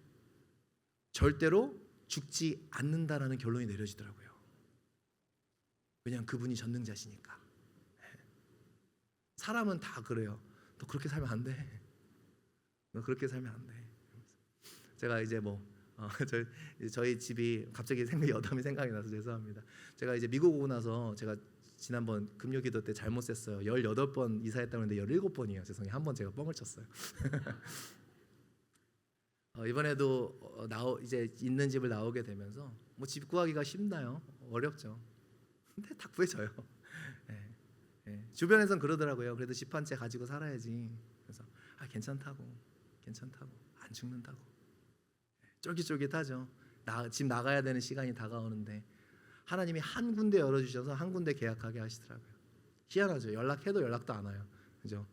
절대로 죽지 않는다라는 결론이 내려지더라고요. 왜냐하면 그분이 전능자시니까. 사람은 다 그래요. 너 그렇게 살면 안 돼. 너 그렇게 살면 안 돼. 제가 이제 저희 집이 갑자기 여담이 생각이 나서 죄송합니다. 제가 이제 미국 오고 나서 제가 지난번 금요기도 때 잘못 셌어요. 18번 이사했다고 했는데 17번이에요. 죄송해요. 한 번 제가 뻥을 쳤어요. 이번에도 이제 있는 집을 나오게 되면서 집 구하기가 쉽나요? 어렵죠. 근데 다 구해져요. 주변에선 그러더라고요. 그래도 집 한 채 가지고 살아야지. 그래서 괜찮다고 안 죽는다고. 쫄깃쫄깃하죠. 집 나가야 되는 시간이 다가오는데 하나님이 한 군데 열어주셔서 한 군데 계약하게 하시더라고요. 희한하죠. 연락해도 연락도 안 와요. 그죠?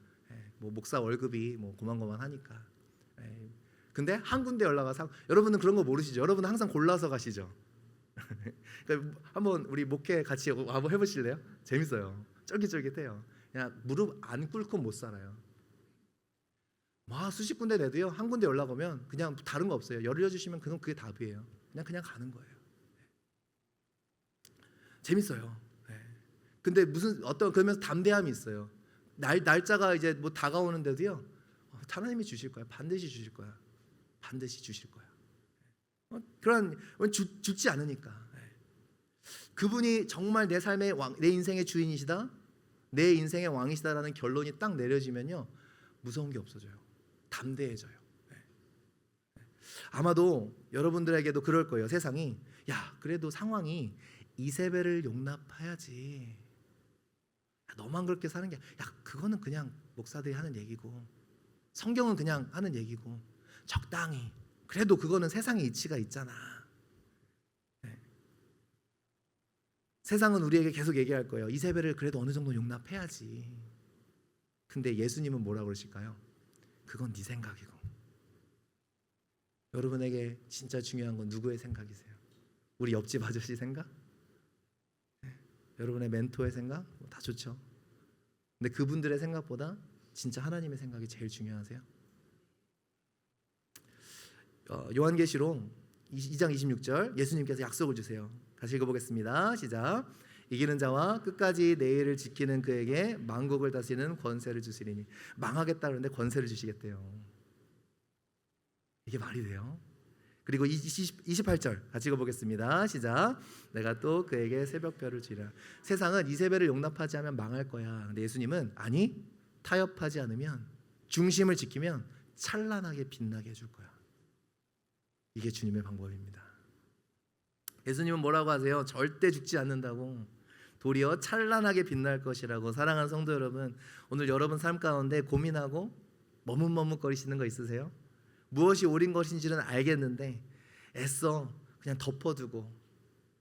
목사 월급이 고만고만하니까. 근데 한 군데 연락 와서 여러분은 그런 거 모르시죠? 여러분은 항상 골라서 가시죠. 그러니까 한번 우리 목회 같이 한번 해보실래요? 재밌어요. 쫄깃쫄깃해요. 그냥 무릎 안 꿇고 못 살아요. 수십 군데 내도요. 한 군데 연락 오면 그냥 다른 거 없어요. 열려주시면 그게 답이에요. 그냥 가는 거예요. 재밌어요. 근데 그러면서 담대함이 있어요. 날짜가 이제 다가오는데도요. 하나님이 주실 거야. 반드시 주실 거야. 반드시 주실 거야. 그런 죽지 않으니까. 그분이 정말 내 삶의 내 인생의 주인이시다, 내 인생의 왕이시다라는 결론이 딱 내려지면요, 무서운 게 없어져요. 담대해져요. 아마도 여러분들에게도 그럴 거예요. 세상이 그래도 상황이 이세벨을 용납해야지. 너만 그렇게 사는 게 그거는 그냥 목사들이 하는 얘기고 성경은 그냥 하는 얘기고 적당히 그래도 그거는 세상의 이치가 있잖아. 세상은 우리에게 계속 얘기할 거예요. 이세벨을 그래도 어느 정도 용납해야지. 근데 예수님은 뭐라고 그러실까요? 그건 네 생각이고. 여러분에게 진짜 중요한 건 누구의 생각이세요? 우리 옆집 아저씨 생각? 여러분의 멘토의 생각? 다 좋죠. 근데 그분들의 생각보다 진짜 하나님의 생각이 제일 중요하세요? 요한계시록 2장 26절 예수님께서 약속을 주세요. 다시 읽어보겠습니다. 시작. 이기는 자와 끝까지 내 일을 지키는 그에게 만국을 다스리는 권세를 주시리니. 망하겠다 그러는데 권세를 주시겠대요. 이게 말이 돼요? 그리고 28절 같이 읽어보겠습니다. 시작. 내가 또 그에게 새벽별을 주리라. 세상은 이세벨을 용납하지 않으면 망할 거야. 근데 예수님은 아니, 타협하지 않으면, 중심을 지키면 찬란하게 빛나게 해줄 거야. 이게 주님의 방법입니다. 예수님은 뭐라고 하세요? 절대 죽지 않는다고. 도리어 찬란하게 빛날 것이라고. 사랑하는 성도 여러분, 오늘 여러분 삶 가운데 고민하고 머뭇머뭇거리시는 거 있으세요? 무엇이 옳은 것인지는 알겠는데 애써 그냥 덮어두고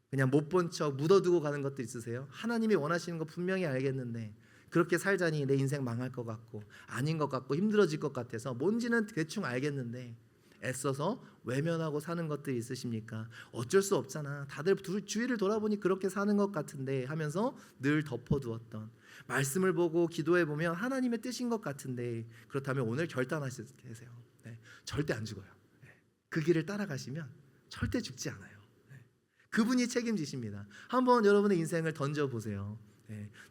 그냥 못 본 척 묻어두고 가는 것도 있으세요? 하나님이 원하시는 거 분명히 알겠는데 그렇게 살자니 내 인생 망할 것 같고 아닌 것 같고 힘들어질 것 같아서 뭔지는 대충 알겠는데 애써서 외면하고 사는 것들이 있으십니까? 어쩔 수 없잖아. 다들 주위를 돌아보니 그렇게 사는 것 같은데 하면서 늘 덮어두었던 말씀을 보고 기도해보면 하나님의 뜻인 것 같은데 그렇다면 오늘 결단하세요. 절대 안 죽어요. 그 길을 따라가시면 절대 죽지 않아요. 그분이 책임지십니다. 한번 여러분의 인생을 던져보세요.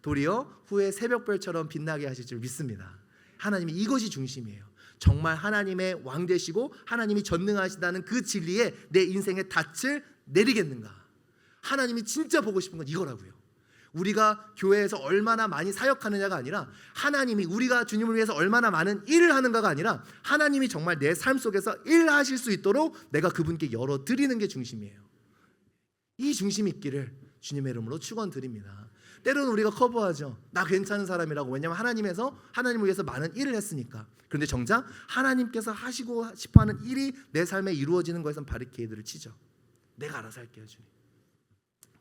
도리어 후에 새벽별처럼 빛나게 하실 줄 믿습니다. 하나님이 이것이 중심이에요. 정말 하나님의 왕 되시고 하나님이 전능하시다는 그 진리에 내 인생의 닻을 내리겠는가. 하나님이 진짜 보고 싶은 건 이거라고요. 우리가 교회에서 얼마나 많이 사역하느냐가 아니라 하나님이 우리가 주님을 위해서 얼마나 많은 일을 하는가가 아니라 하나님이 정말 내 삶 속에서 일하실 수 있도록 내가 그분께 열어드리는 게 중심이에요. 이 중심이 있기를 주님의 이름으로 축원드립니다. 때로는 우리가 커버하죠. 나 괜찮은 사람이라고. 왜냐하면 하나님을 위해서 많은 일을 했으니까. 그런데 정작 하나님께서 하시고 싶어하는 일이 내 삶에 이루어지는 것에선 바리케이드를 치죠. 내가 알아서 할게요, 주님.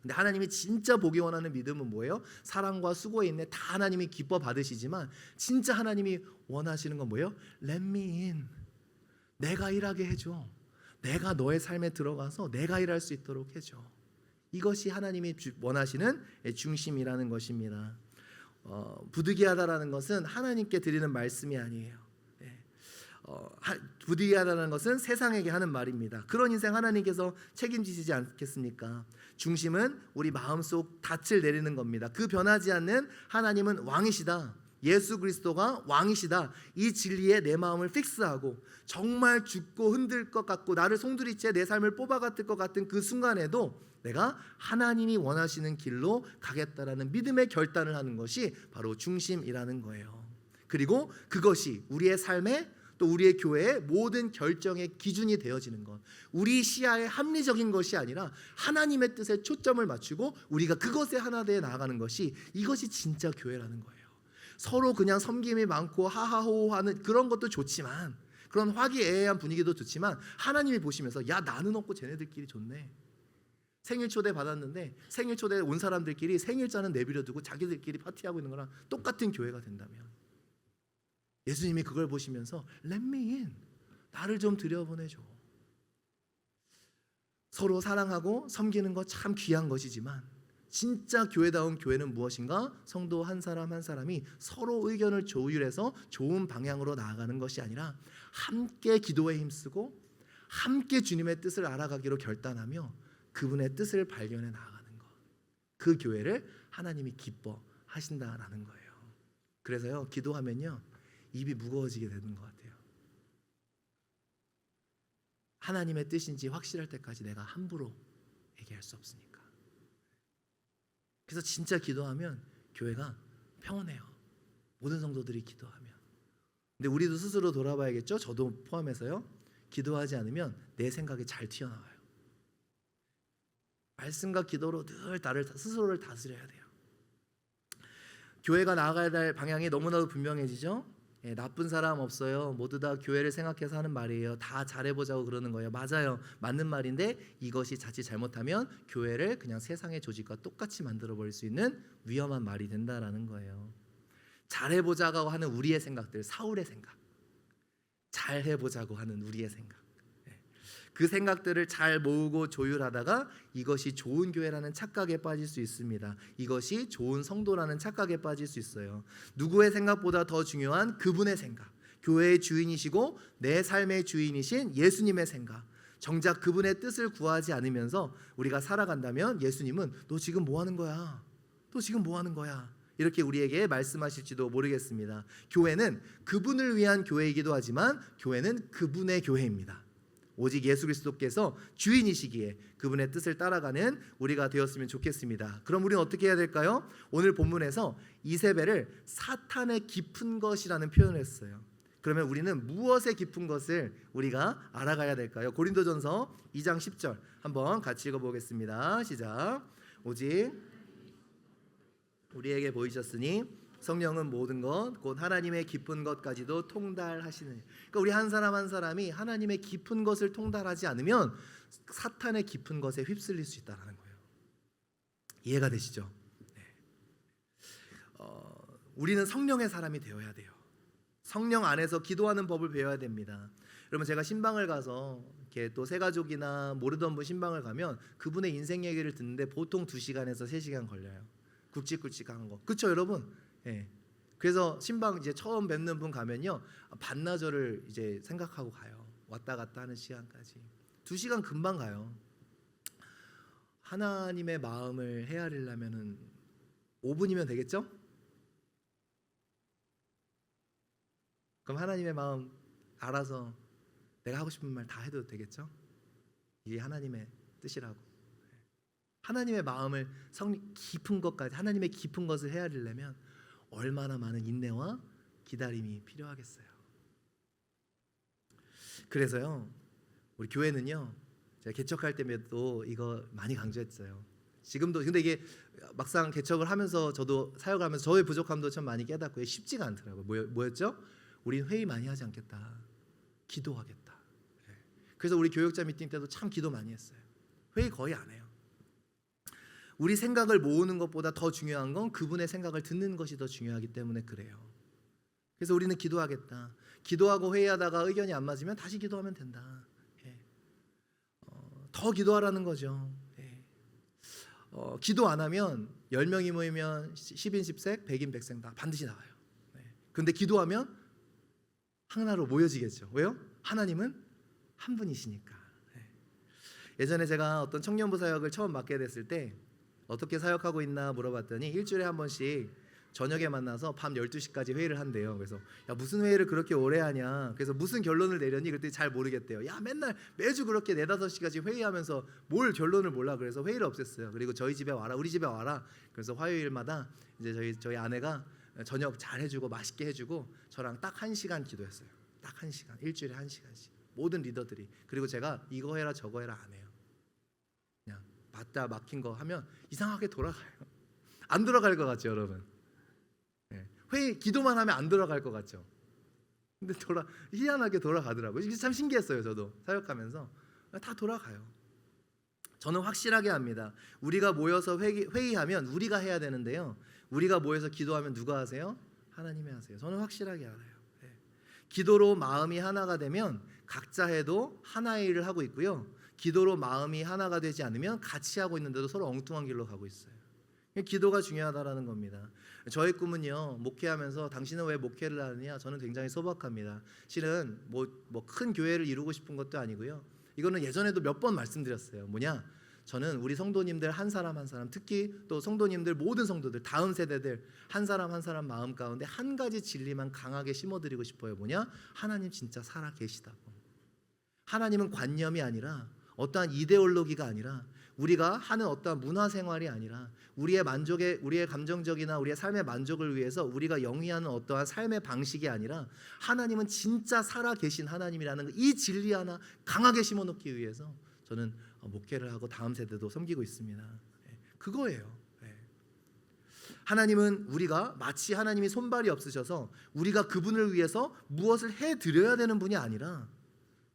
근데 하나님이 진짜 보기 원하는 믿음은 뭐예요? 사랑과 수고에 있네. 다 하나님이 기뻐 받으시지만 진짜 하나님이 원하시는 건 뭐예요? Let me in. 내가 일하게 해줘. 내가 너의 삶에 들어가서 내가 일할 수 있도록 해줘. 이것이 하나님이 원하시는 중심이라는 것입니다. 부득이하다라는 것은 하나님께 드리는 말씀이 아니에요. 부득이하다는 것은 세상에게 하는 말입니다. 그런 인생 하나님께서 책임지시지 않겠습니까? 중심은 우리 마음속 닻을 내리는 겁니다. 그 변하지 않는 하나님은 왕이시다. 예수 그리스도가 왕이시다. 이 진리에 내 마음을 픽스하고 정말 죽고 흔들 것 같고 나를 송두리째 내 삶을 뽑아갔을 것 같은 그 순간에도 내가 하나님이 원하시는 길로 가겠다라는 믿음의 결단을 하는 것이 바로 중심이라는 거예요. 그리고 그것이 우리의 삶에 또 우리의 교회의 모든 결정의 기준이 되어지는 것. 우리 시야에 합리적인 것이 아니라 하나님의 뜻에 초점을 맞추고 우리가 그것에 하나 되어 나아가는 것이 이것이 진짜 교회라는 거예요. 서로 그냥 섬김이 많고 하하호호하는 그런 것도 좋지만 그런 화기애애한 분위기도 좋지만 하나님이 보시면서 야 나는 없고 쟤네들끼리 좋네. 생일 초대 받았는데 생일 초대 온 사람들끼리 생일자는 내버려 두고 자기들끼리 파티하고 있는 거랑 똑같은 교회가 된다면 예수님이 그걸 보시면서 Let me in. 나를 좀 들여보내줘. 서로 사랑하고 섬기는 거 참 귀한 것이지만 진짜 교회다운 교회는 무엇인가? 성도 한 사람 한 사람이 서로 의견을 조율해서 좋은 방향으로 나아가는 것이 아니라 함께 기도에 힘쓰고 함께 주님의 뜻을 알아가기로 결단하며 그분의 뜻을 발견해 나아가는 것. 그 교회를 하나님이 기뻐하신다라는 거예요. 그래서요, 기도하면요 입이 무거워지게 되는 것 같아요. 하나님의 뜻인지 확실할 때까지 내가 함부로 얘기할 수 없으니까. 그래서 진짜 기도하면 교회가 평온해요. 모든 성도들이 기도하면. 근데 우리도 스스로 돌아봐야겠죠? 저도 포함해서요. 기도하지 않으면 내 생각이 잘 튀어나와요. 말씀과 기도로 늘 나를 스스로를 다스려야 돼요. 교회가 나아가야 될 방향이 너무나도 분명해지죠? 나쁜 사람 없어요. 모두 다 교회를 생각해서 하는 말이에요. 다 잘해보자고 그러는 거예요. 맞아요. 맞는 말인데 이것이 자칫 잘못하면 교회를 그냥 세상의 조직과 똑같이 만들어버릴 수 있는 위험한 말이 된다라는 거예요. 잘해보자고 하는 우리의 생각들, 사울의 생각, 잘해보자고 하는 우리의 생각, 그 생각들을 잘 모으고 조율하다가 이것이 좋은 교회라는 착각에 빠질 수 있습니다. 이것이 좋은 성도라는 착각에 빠질 수 있어요. 누구의 생각보다 더 중요한 그분의 생각, 교회의 주인이시고 내 삶의 주인이신 예수님의 생각, 정작 그분의 뜻을 구하지 않으면서 우리가 살아간다면 예수님은 너 지금 뭐 하는 거야? 너 지금 뭐 하는 거야? 이렇게 우리에게 말씀하실지도 모르겠습니다. 교회는 그분을 위한 교회이기도 하지만 교회는 그분의 교회입니다. 오직 예수 그리스도께서 주인이시기에 그분의 뜻을 따라가는 우리가 되었으면 좋겠습니다. 그럼 우리는 어떻게 해야 될까요? 오늘 본문에서 이세벨을 사탄의 깊은 것이라는 표현을 했어요. 그러면 우리는 무엇의 깊은 것을 우리가 알아가야 될까요? 고린도전서 2장 10절 한번 같이 읽어보겠습니다. 시작. 오직 우리에게 보이셨으니 성령은 모든 것 곧 하나님의 깊은 것까지도 통달하시는. 그러니까 우리 한 사람 한 사람이 하나님의 깊은 것을 통달하지 않으면 사탄의 깊은 것에 휩쓸릴 수 있다는 거예요. 이해가 되시죠? 네. 우리는 성령의 사람이 되어야 돼요. 성령 안에서 기도하는 법을 배워야 됩니다. 여러분 제가 신방을 가서 이렇게 또 새가족이나 모르던 분 신방을 가면 그분의 인생 얘기를 듣는데 보통 2시간에서 3시간 걸려요. 굵직굵직한 거. 그렇죠, 여러분? 예. 그래서 신방 이제 처음 뵙는 분 가면요 반나절을 이제 생각하고 가요. 왔다 갔다 하는 시간까지 2시간 금방 가요. 하나님의 마음을 헤아리려면은 5분이면 되겠죠? 그럼 하나님의 마음 알아서 내가 하고 싶은 말 다 해도 되겠죠? 이게 하나님의 뜻이라고. 하나님의 마음을 깊은 것까지 하나님의 깊은 것을 헤아리려면 얼마나 많은 인내와 기다림이 필요하겠어요. 그래서요 우리 교회는요 제가 개척할 때에도 이거 많이 강조했어요. 지금도 근데 이게 막상 개척을 하면서 저도 사역을 하면서 저의 부족함도 참 많이 깨닫고 쉽지가 않더라고요. 뭐였죠? 우린 회의 많이 하지 않겠다. 기도하겠다. 그래서 우리 교역자 미팅 때도 참 기도 많이 했어요. 회의 거의 안 해요. 우리 생각을 모으는 것보다 더 중요한 건 그분의 생각을 듣는 것이 더 중요하기 때문에 그래요. 그래서 우리는 기도하겠다. 기도하고 회의하다가 의견이 안 맞으면 다시 기도하면 된다. 더 기도하라는 거죠. 예. 기도 안 하면 10명이 모이면 10인 10색, 100인 100색 다 반드시 나와요. 예. 근데 기도하면 하나로 모여지겠죠. 왜요? 하나님은 한 분이시니까. 예. 예전에 제가 어떤 청년부 사역을 처음 맡게 됐을 때 어떻게 사역하고 있나 물어봤더니 일주일에 한 번씩 저녁에 만나서 밤 12시까지 회의를 한대요. 그래서 야, 무슨 회의를 그렇게 오래 하냐, 그래서 무슨 결론을 내렸니? 그랬더니 잘 모르겠대요. 야, 맨날 매주 그렇게 4-5시까지 회의하면서 뭘 결론을 몰라. 그래서 회의를 없앴어요. 그리고 저희 집에 와라, 우리 집에 와라. 그래서 화요일마다 이제 저희 아내가 저녁 잘 해주고 맛있게 해주고 저랑 딱 1시간 기도했어요. 딱 1시간, 일주일에 1시간씩 모든 리더들이. 그리고 제가 이거 해라 저거 해라 안 해요. 그냥 맞다 막힌 거 하면 이상하게 돌아가요. 안 돌아갈 것 같죠, 여러분? 회의 기도만 하면 안 돌아갈 것 같죠. 근데 희한하게 돌아가더라고요. 이게 참 신기했어요. 저도 사역하면서 다 돌아가요. 저는 확실하게 합니다. 우리가 모여서 회의하면 우리가 해야 되는데요, 우리가 모여서 기도하면 누가 하세요? 하나님이 하세요. 저는 확실하게 알아요. 기도로 마음이 하나가 되면 각자 해도 하나의 일을 하고 있고요, 기도로 마음이 하나가 되지 않으면 같이 하고 있는데도 서로 엉뚱한 길로 가고 있어요. 기도가 중요하다라는 겁니다. 저의 꿈은요, 목회하면서 당신은 왜 목회를 하느냐, 저는 굉장히 소박합니다. 실은 뭐 큰 교회를 이루고 싶은 것도 아니고요, 이거는 예전에도 몇 번 말씀드렸어요. 뭐냐, 저는 우리 성도님들 한 사람 한 사람, 특히 또 성도님들 모든 성도들 다음 세대들 한 사람 한 사람 마음 가운데 한 가지 진리만 강하게 심어드리고 싶어요. 뭐냐, 하나님 진짜 살아 계시다고. 하나님은 관념이 아니라 어떠한 이데올로기가 아니라 우리가 하는 어떠한 문화 생활이 아니라 우리의 감정적이나 우리의 삶의 만족을 위해서 우리가 영위하는 어떠한 삶의 방식이 아니라 하나님은 진짜 살아 계신 하나님이라는 이 진리 하나 강하게 심어놓기 위해서 저는 목회를 하고 다음 세대도 섬기고 있습니다. 그거예요. 하나님은 우리가 마치 하나님이 손발이 없으셔서 우리가 그분을 위해서 무엇을 해드려야 되는 분이 아니라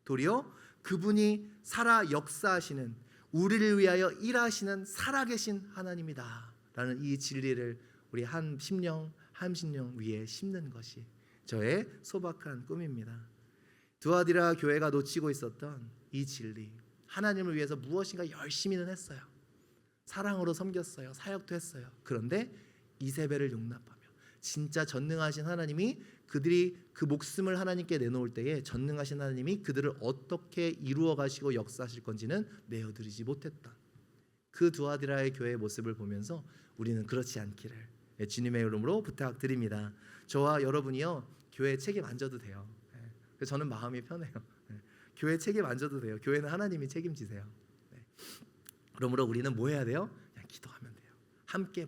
도리어 그분이 살아 역사하시는, 우리를 위하여 일하시는 살아계신 하나님이다 라는 이 진리를 우리 한 심령 위에 심는 것이 저의 소박한 꿈입니다. 두아디라 교회가 놓치고 있었던 이 진리, 하나님을 위해서 무엇인가 열심히는 했어요. 사랑으로 섬겼어요. 사역도 했어요. 그런데 이세벨을 용납하며 진짜 전능하신 하나님이 그들이 그 목숨을 하나님께 내놓을 때에 전능하신 하나님이 그들을 어떻게 이루어 가시고 역사하실 건지는 내어드리지 못했다. 그 두아디라의 교회의 모습을 보면서 우리는 그렇지 않기를 주님의 이름으로 부탁드립니다. 저와 여러분이요, 교회 책임 안 져도 돼요. 그래서 저는 마음이 편해요. 교회 책임 안 져도 돼요. 교회는 하나님이 책임지세요. 그러므로 우리는 뭐 해야 돼요? 그냥 기도하면 돼요. 함께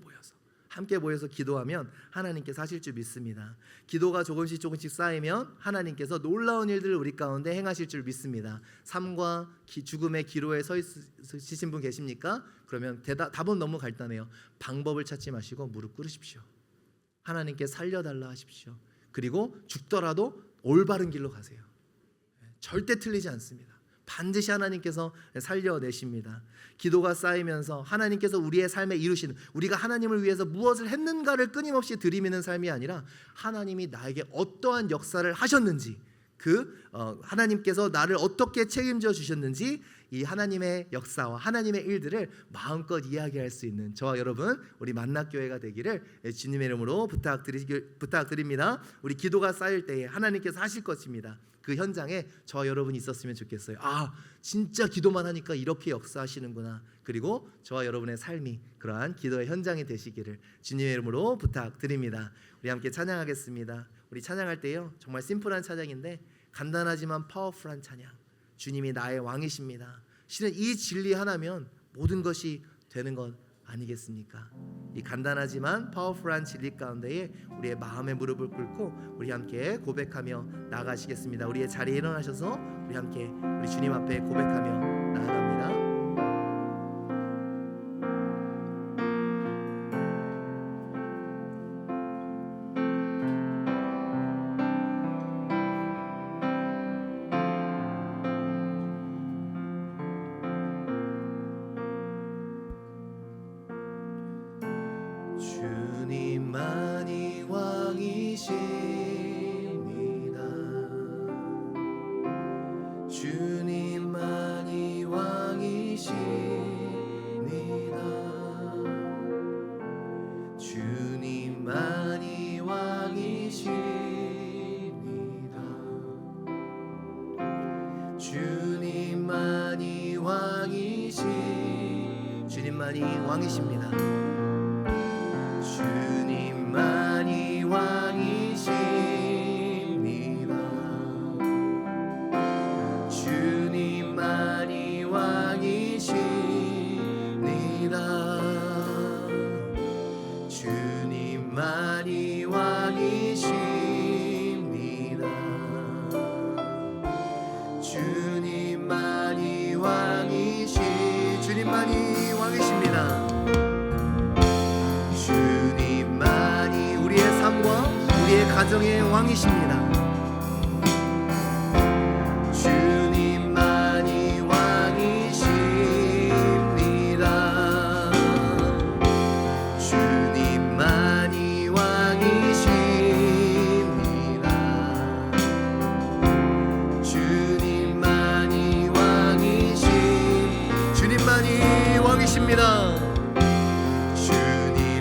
모여서 기도하면 하나님께서 하실 줄 믿습니다. 기도가 조금씩 쌓이면 하나님께서 놀라운 일들을 우리 가운데 행하실 줄 믿습니다. 삶과 죽음의 기로에 서 있으신 분 계십니까? 그러면 답은 너무 간단해요. 방법을 찾지 마시고 무릎 꿇으십시오. 하나님께 살려달라 하십시오. 그리고 죽더라도 올바른 길로 가세요. 절대 틀리지 않습니다. 반드시 하나님께서 살려내십니다. 기도가 쌓이면서 하나님께서 우리의 삶에 이루시는, 우리가 하나님을 위해서 무엇을 했는가를 끊임없이 들이미는 삶이 아니라 하나님이 나에게 어떠한 역사를 하셨는지, 하나님께서 나를 어떻게 책임져 주셨는지 이 하나님의 역사와 하나님의 일들을 마음껏 이야기할 수 있는 저와 여러분, 우리 만납교회가 되기를 주님의 이름으로 부탁드립니다. 우리 기도가 쌓일 때에 하나님께서 하실 것입니다. 그 현장에 저와 여러분이 있었으면 좋겠어요. 진짜 기도만 하니까 이렇게 역사하시는구나. 그리고 저와 여러분의 삶이 그러한 기도의 현장이 되시기를 주님의 이름으로 부탁드립니다. 우리 함께 찬양하겠습니다. 우리 찬양할 때요, 정말 심플한 찬양인데 간단하지만 파워풀한 찬양. 주님이 나의 왕이십니다. 실은 이 진리 하나면 모든 것이 되는 것 아니겠습니까? 이 간단하지만 파워풀한 진리 가운데에 우리의 마음의 무릎을 꿇고 우리 함께 고백하며 나아가시겠습니다. 우리의 자리에 일어나셔서 우리 함께 우리 주님 앞에 고백하며 나아갑니다. 주님만이 왕이십니다. 주님만이 왕이십니다. 왕이시 주님만이 왕이십니다. 주님만이 왕이십니다. 주님만이 왕이십니다. 주님만이 왕이십니다. 주님만이 주님만이 왕이십니다. 주님만이 우리의 삶과 우리의 가정의 왕이십니다. 주님만이 왕이십니다. 주님만이 왕이십니다. 주님만이 왕이십니다.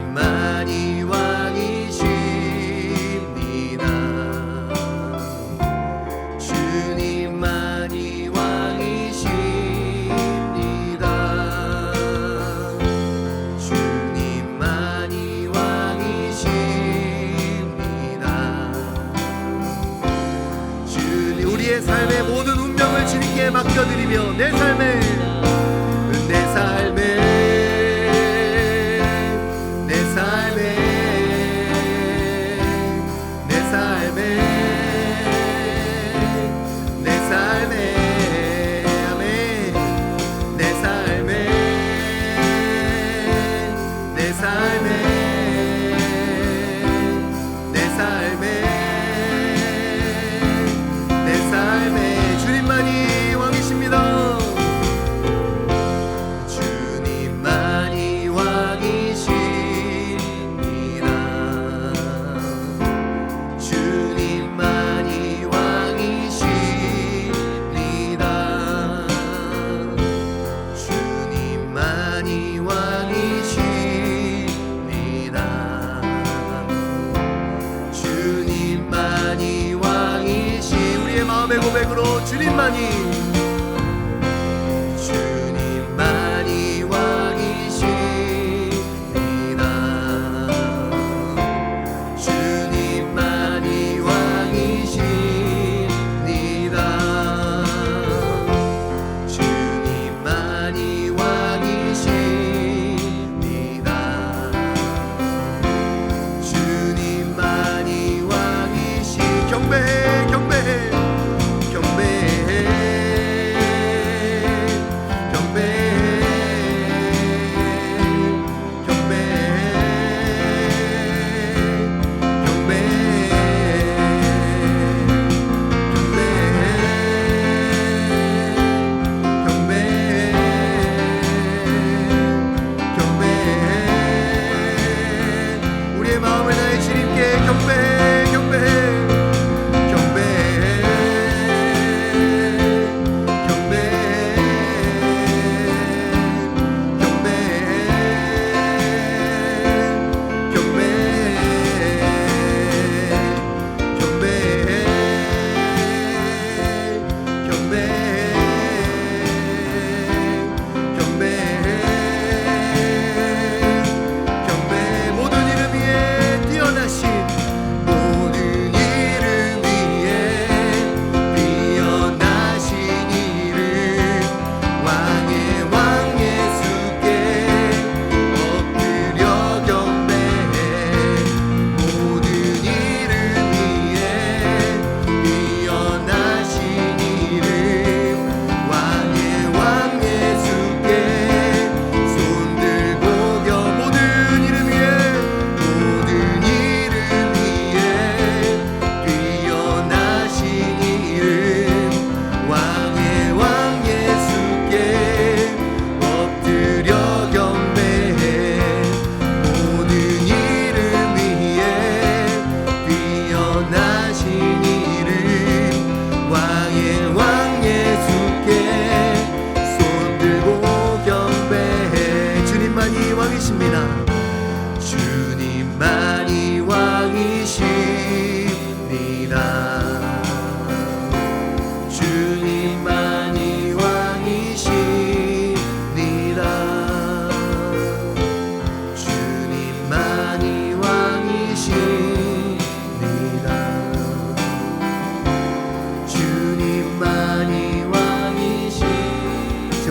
주님만이 왕이십니다. 주님만이 왕이십니다. 주님만이 왕이십니다. 주님 우리의 삶의 모든 운명을 주님께 맡겨드리며 내 삶에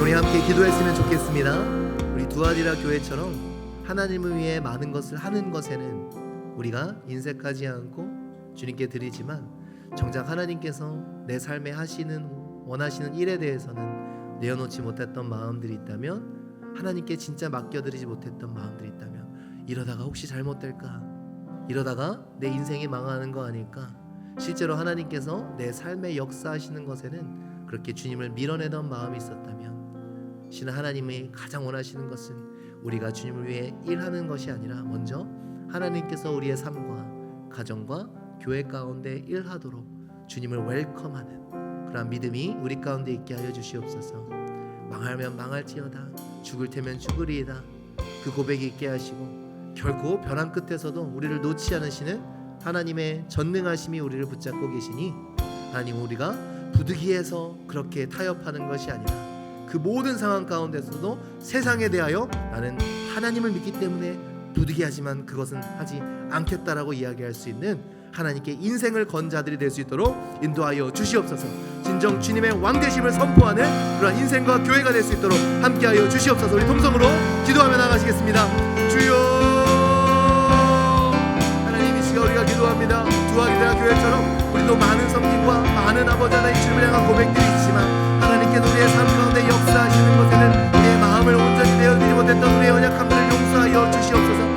우리 함께 기도했으면 좋겠습니다. 우리 두아리라 교회처럼 하나님을 위해 많은 것을 하는 것에는 우리가 인색하지 않고 주님께 드리지만, 정작 하나님께서 내 삶에 원하시는 일에 대해서는 내어놓지 못했던 마음들이 있다면, 하나님께 진짜 맡겨드리지 못했던 마음들이 있다면, 이러다가 혹시 잘못될까, 이러다가 내 인생이 망하는 거 아닐까, 실제로 하나님께서 내 삶에 역사하시는 것에는 그렇게 주님을 밀어내던 마음이 있었다면, 신은 하나님이 가장 원하시는 것은 우리가 주님을 위해 일하는 것이 아니라 먼저 하나님께서 우리의 삶과 가정과 교회 가운데 일하도록 주님을 웰컴하는 그러한 믿음이 우리 가운데 있게 하여 주시옵소서. 망하면 망할지어다, 죽을 테면 죽으리이다, 그 고백이 있게 하시고, 결코 벼랑 끝에서도 우리를 놓지 않으시는 하나님의 전능하심이 우리를 붙잡고 계시니, 하나님, 우리가 부득이해서 그렇게 타협하는 것이 아니라 그 모든 상황 가운데서도 세상에 대하여 나는 하나님을 믿기 때문에 부득이하지만 그것은 하지 않겠다라고 이야기할 수 있는 하나님께 인생을 건 자들이 될 수 있도록 인도하여 주시옵소서. 진정 주님의 왕되심을 선포하는 그런 인생과 교회가 될 수 있도록 함께하여 주시옵소서. 우리 동성으로 기도하며 나가시겠습니다. 주여, 하나님, 이 시간 우리가 기도합니다. 두아리라 교회처럼 우리도 많은 섬김과 많은 아버지 하나님 주님을 향한 고백들이 있지만, 하나님께서 우리의 삶 가운데 역사하시는 것에는 우리의 마음을 온전히 내어드리지 못했던 우리의 연약함들을 용서하여 주시옵소서.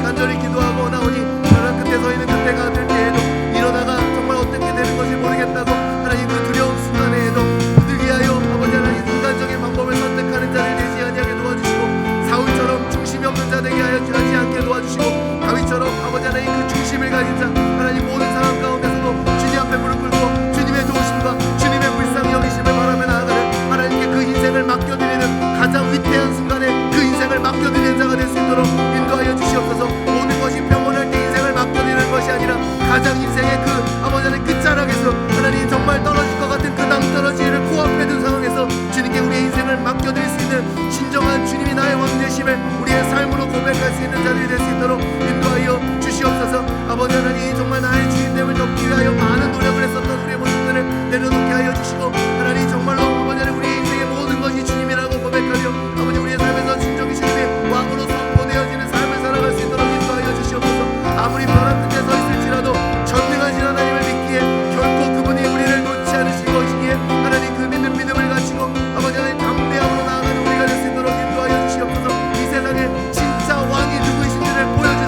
간절히 기도하고 나오니 벼랑 끝에 서 있는 그때가 될 때에도, 이러다가 정말 어떻게 되는 것을 모르겠다고 하나님 그 두려운 순간에도 부득이하여 아버지 하나님 인간적인 방법을 선택하는 자를 되지 아니하게 도와주시고, 사울처럼 중심이 없는 자 되게 하여 하지 않게 도와주시고, 다윗처럼 아버지 하나님 그 중심을 가진 자, 하나님 모든 상황 가운데서도 주님 앞에 무릎 꿇고 주님의 도우심과 주님의 불쌍히 여기심을 바라며 나아가는, 하나님께 그 인생을 맡겨드리는 가장 위태한 순간에 그 인생을 맡겨드리는 자가 될 수 있도록 인도하여 주시옵소서. 모든 것이 평온할 때 인생을 맡겨드리는 것이 아니라 가장 인생의 그 아버지 하나님 끝자락에서 하나님 정말 떨어질 것 같은 그 낭떠러지를 코앞에 둔 상황에서 주님께 우리의 인생을 맡겨드릴 수 있는 진정한 주님이 나의 왕되심을 우리의 삶으로 고백할 수 있는 자들이 될 수 있도록 인도하여 주시옵소서. 아버지 하나님, 정말 나의 주인됨을 덮기 위하여 많은 노력을 했었던 우리의 모습들을 내려놓게 하여 주시고, 하나님 정말로 아버지 하나님 우리의 인생의 모든 것이 주님이라고 고백하며 아버지 우리의 삶에서 진정히 주님의 왕으로 선포되어지는 삶을 살아갈 수 있도록 인도하여 주시옵소서. 아무리 벼랑 끝에 서 있을지라도 전능하신 하나님을 믿기에 결코 그분이 우리를 놓지 않으실 것이기에, 하나님 그 믿음을 가지고 아버지 하나님 담대함으로 나아가는 우리가 될 수 있도록 인도하여 주시옵소서. 이 세상에 진짜 왕이 누구이신지를 보여주시옵소서.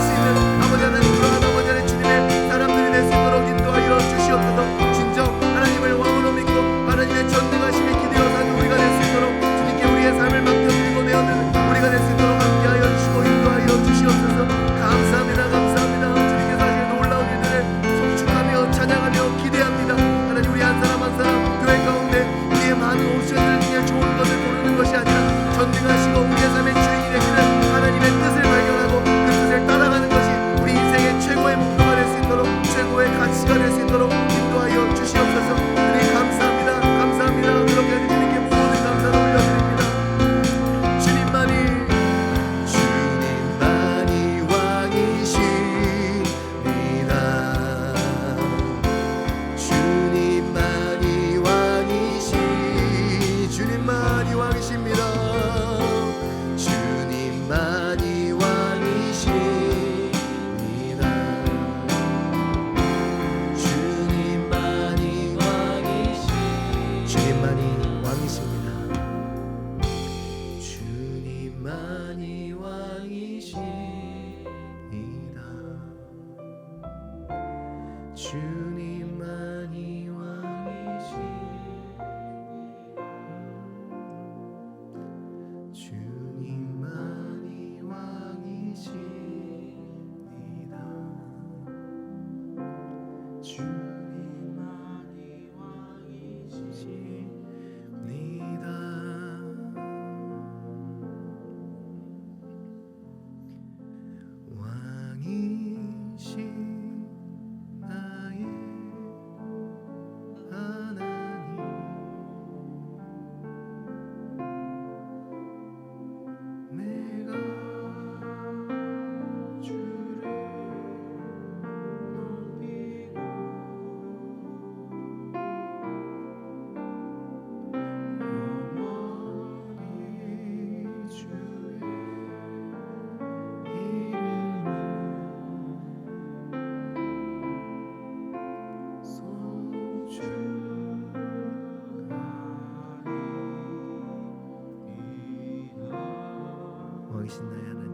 왕이신 나의 하나님.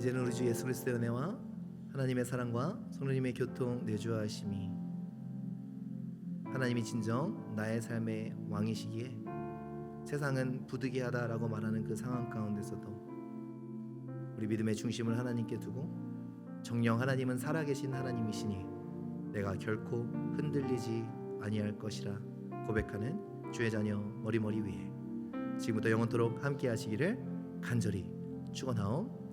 이제는 우리 주 예수 그리스도의 은혜와 하나님의 사랑과 성령님의 교통 내주하심이 하나님이 진정 나의 삶의 왕이시기에 세상은 부득이하다라고 말하는 그 상황 가운데서도 우리 믿음의 중심을 하나님께 두고 정녕 하나님은 살아계신 하나님이시니 내가 결코 흔들리지 아니할 것이라 고백하는 주의 자녀 머리머리 위에 지금부터 영원토록 함께 하시기를 간절히 축원하옵.